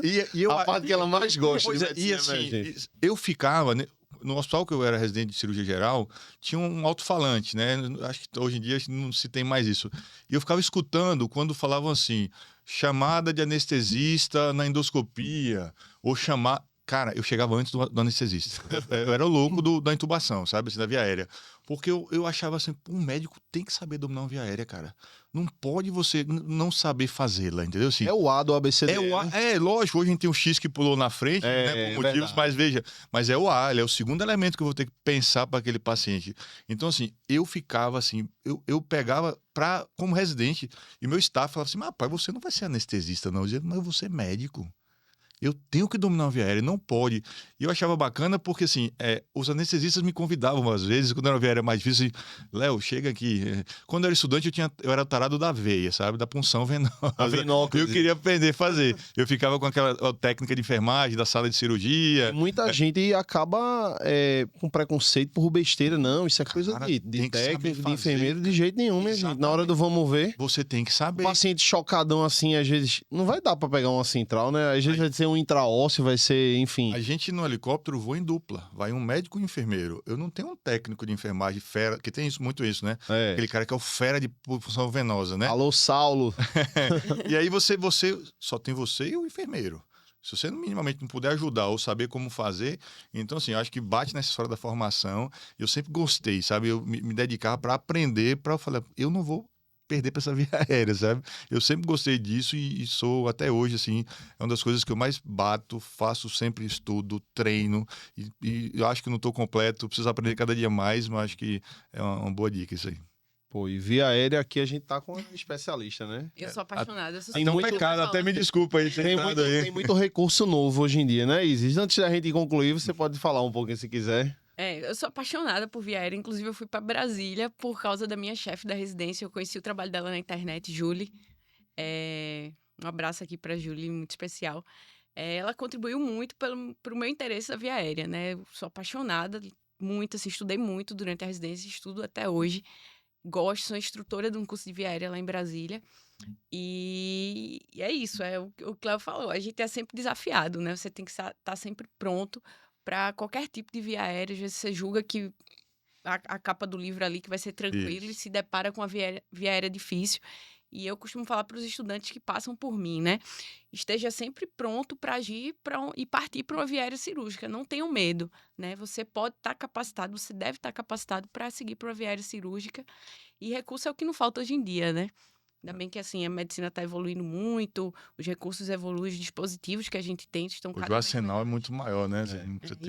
A parte que ela mais gosta. Pois é, e assim, eu ficava... Né, no hospital que eu era residente de cirurgia geral, tinha um alto-falante, né? Acho que hoje em dia não se tem mais isso. E eu ficava escutando quando falavam assim, chamada de anestesista na endoscopia, ou chamar... Cara, eu chegava antes do anestesista. Eu era o louco da intubação, sabe? Assim, da via aérea. Porque eu achava assim, um médico tem que saber dominar uma via aérea, cara. Não pode você não saber fazê-la, entendeu? Assim, é o A do ABCD. Lógico, hoje a gente tem um X que pulou na frente, né, por motivos, mas veja, mas é o A, ele é o segundo elemento que eu vou ter que pensar para aquele paciente. Então, assim, eu ficava assim, eu pegava como residente, e meu staff falava assim, mas rapaz, você não vai ser anestesista, não. Eu dizia, mas eu vou ser médico. Eu tenho que dominar uma via aérea, não pode. E eu achava bacana porque, assim, os anestesistas me convidavam às vezes, quando era uma via aérea mais difícil, assim, Léo, chega aqui. Quando eu era estudante, eu era tarado da veia, sabe? Da punção venosa. Eu queria aprender a fazer. Eu ficava com aquela técnica de enfermagem, da sala de cirurgia. E muita gente acaba com preconceito por besteira. Não, isso é coisa de técnico, de enfermeiro, de jeito nenhum, minha gente. Na hora do vamos ver... Você tem que saber. O paciente chocadão assim, às vezes... Não vai dar pra pegar uma central, né? Às vezes vai ser um intraósseo, vai ser, enfim. A gente no helicóptero voa em dupla. Vai um médico e um enfermeiro. Eu não tenho um técnico de enfermagem fera, que tem muito isso, né? Aquele cara que é o fera de punção venosa, né? Alô, Saulo. E aí você só tem você e o enfermeiro. Se você minimamente não puder ajudar ou saber como fazer, então, assim, eu acho que bate nessa história da formação. Eu sempre gostei, sabe? Eu me dedicava para aprender, para falar, eu não vou perder para essa via aérea, sabe? Eu sempre gostei disso e sou até hoje, assim, é uma das coisas que eu mais bato, faço sempre estudo, treino e eu acho que não estou completo, preciso aprender cada dia mais, mas acho que é uma boa dica isso aí. Pô, e via aérea aqui a gente tá com um especialista, né? Eu sou apaixonada. Tem muito pecado, até me desculpa aí. Tem muito recurso novo hoje em dia, né, Isis? Antes da gente concluir, você pode falar um pouquinho se quiser. Eu sou apaixonada por via aérea. Inclusive, eu fui para Brasília por causa da minha chefe da residência. Eu conheci o trabalho dela na internet, Julie. Um abraço aqui para Julie, muito especial. Ela contribuiu muito pro meu interesse na via aérea, né? Eu sou apaixonada muito, assim, estudei muito durante a residência, estudo até hoje. Gosto, sou instrutora de um curso de via aérea lá em Brasília. E é isso, o que o Cléo falou. A gente é sempre desafiado, né? Você tem que estar sempre pronto para qualquer tipo de via aérea. Às vezes você julga que a capa do livro ali que vai ser tranquilo e se depara com a via aérea difícil. E eu costumo falar para os estudantes que passam por mim, né? Esteja sempre pronto para agir e partir para uma via aérea cirúrgica. Não tenham medo, né? Você pode estar capacitado, você deve estar capacitado para seguir para uma via aérea cirúrgica. E recurso é o que não falta hoje em dia, né? Ainda bem que, assim, a medicina está evoluindo muito, os recursos evoluem, os dispositivos que a gente tem estão cada vez... O arsenal é muito maior, né?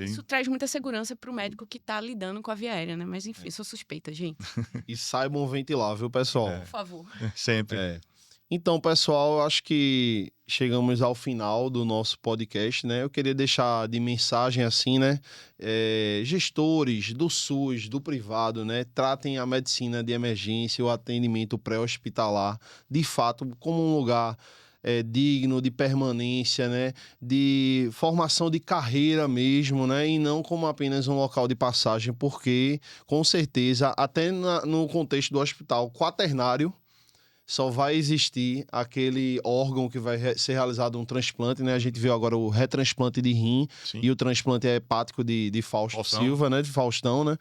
Isso traz muita segurança para o médico que está lidando com a via aérea, né? Mas, enfim, sou suspeita, gente. E saibam ventilar, viu, pessoal? Por favor. Sempre. Então, pessoal, acho que chegamos ao final do nosso podcast, né? Eu queria deixar de mensagem assim, né? Gestores do SUS, do privado, né? Tratem a medicina de emergência, o atendimento pré-hospitalar, de fato, como um lugar digno, de permanência, né? De formação de carreira mesmo, né? E não como apenas um local de passagem, porque, com certeza, até no contexto do hospital quaternário, só vai existir aquele órgão que vai ser realizado um transplante, né? A gente viu agora o retransplante de rim Sim. e o transplante hepático de Fausto Silva, né? De Faustão, né?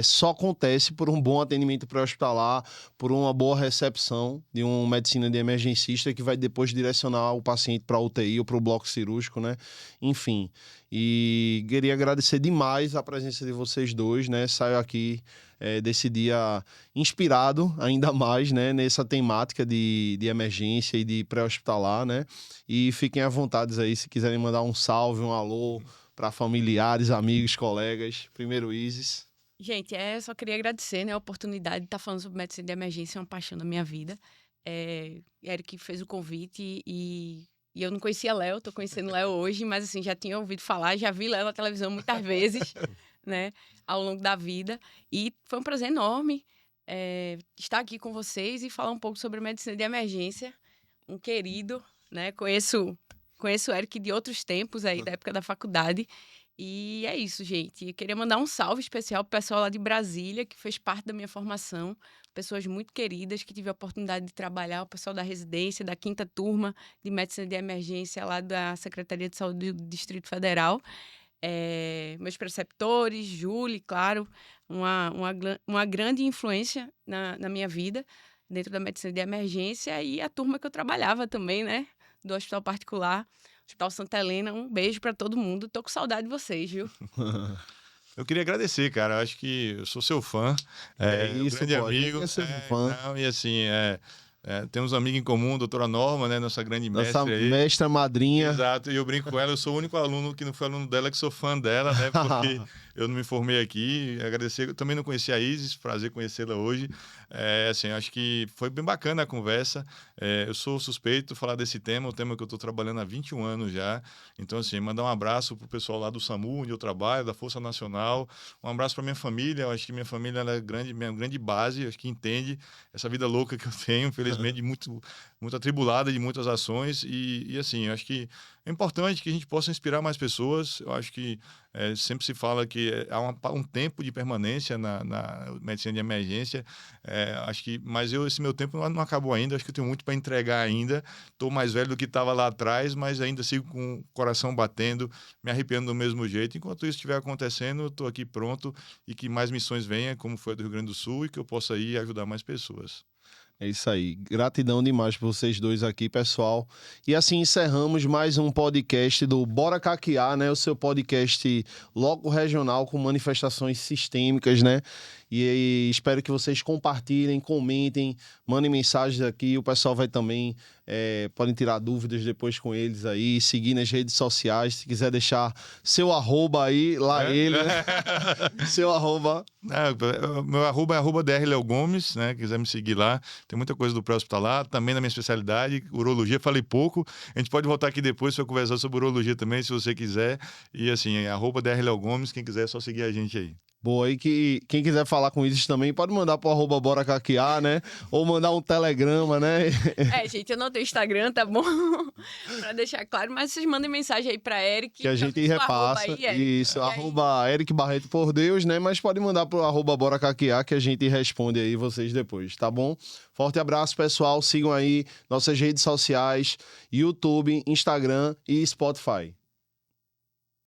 Só acontece por um bom atendimento pré-hospitalar, por uma boa recepção de uma medicina de emergencista que vai depois direcionar o paciente para a UTI ou para o bloco cirúrgico, né? Enfim. E queria agradecer demais a presença de vocês dois, né? Saio aqui desse dia inspirado ainda mais, né, nessa temática de emergência e de pré-hospitalar, né? E fiquem à vontade aí se quiserem mandar um salve, um alô para familiares, amigos, colegas. Primeiro, Isis. Gente, só queria agradecer, né, a oportunidade de estar falando sobre medicina de emergência, é uma paixão da minha vida. Eric fez o convite e eu não conhecia Léo, tô conhecendo Léo hoje, mas assim, já tinha ouvido falar, já vi Léo na televisão muitas vezes, né, ao longo da vida. E foi um prazer enorme estar aqui com vocês e falar um pouco sobre medicina de emergência. Um querido, né, conheço o Eric de outros tempos aí, da época da faculdade. E é isso, gente. Eu queria mandar um salve especial pro pessoal lá de Brasília, que fez parte da minha formação. Pessoas muito queridas que tive a oportunidade de trabalhar. O pessoal da residência, da 5ª turma de medicina de emergência lá da Secretaria de Saúde do Distrito Federal. Meus preceptores, Júlia, claro, uma grande influência na minha vida, dentro da medicina de emergência. E a turma que eu trabalhava também, né? Do hospital particular. Hospital Santa Helena, um beijo pra todo mundo. Tô com saudade de vocês, viu? Eu queria agradecer, cara. Eu acho que eu sou seu fã. Isso, grande pô, a gente amigo. é seu fã. Não, e assim, temos um amigo em comum, doutora Norma, né? Nossa grande mestre Nossa aí. mestra madrinha. Exato, e eu brinco com ela, eu sou o único aluno que não foi aluno dela, que sou fã dela, né? Porque eu não me formei aqui. Agradecer, eu também não conhecia a Isis, prazer conhecê-la hoje. Assim, acho que foi bem bacana a conversa. Eu sou suspeito de falar desse tema, o tema que eu estou trabalhando há 21 anos já. Então, assim, mandar um abraço pro pessoal lá do SAMU, onde eu trabalho, da Força Nacional. Um abraço para minha família. Eu acho que minha família ela é minha grande base, acho que entende essa vida louca que eu tenho, infelizmente, muito atribulada de muitas ações. E assim, eu acho que é importante que a gente possa inspirar mais pessoas. Eu acho que sempre se fala que há um tempo de permanência na medicina de emergência. Mas esse meu tempo não acabou ainda. Acho que eu tenho muito para entregar ainda. Estou mais velho do que estava lá atrás, mas ainda sigo com o coração batendo, me arrepiando do mesmo jeito. Enquanto isso estiver acontecendo, eu estou aqui pronto e que mais missões venham, como foi a do Rio Grande do Sul, e que eu possa ir e ajudar mais pessoas. É isso aí. Gratidão demais por vocês dois aqui, pessoal. E assim encerramos mais um podcast do Bora Caquear, né? O seu podcast loco regional com manifestações sistêmicas, né? E espero que vocês compartilhem, comentem, mandem mensagens aqui. O pessoal vai também, podem tirar dúvidas depois com eles aí, seguir nas redes sociais. Se quiser deixar seu arroba aí, lá ele, né? Seu arroba. Meu arroba é @drleogomes, né? Quiser me seguir lá. Tem muita coisa do pré-hospitalar, também na minha especialidade, urologia, falei pouco. A gente pode voltar aqui depois para conversar sobre urologia também, se você quiser. E assim, @drleogomes, quem quiser é só seguir a gente aí. Boa, aí que quem quiser falar com isso também pode mandar pro @bora caquear, né? Ou mandar um telegrama, né? Gente, eu não tenho Instagram, tá bom? Pra deixar claro, mas vocês mandem mensagem aí pra Eric. Que a gente repassa. Aí, Eric. Isso, @Eric Barreto por Deus, né? Mas pode mandar pro @bora caquear que a gente responde aí vocês depois, tá bom? Forte abraço, pessoal. Sigam aí nossas redes sociais, YouTube, Instagram e Spotify.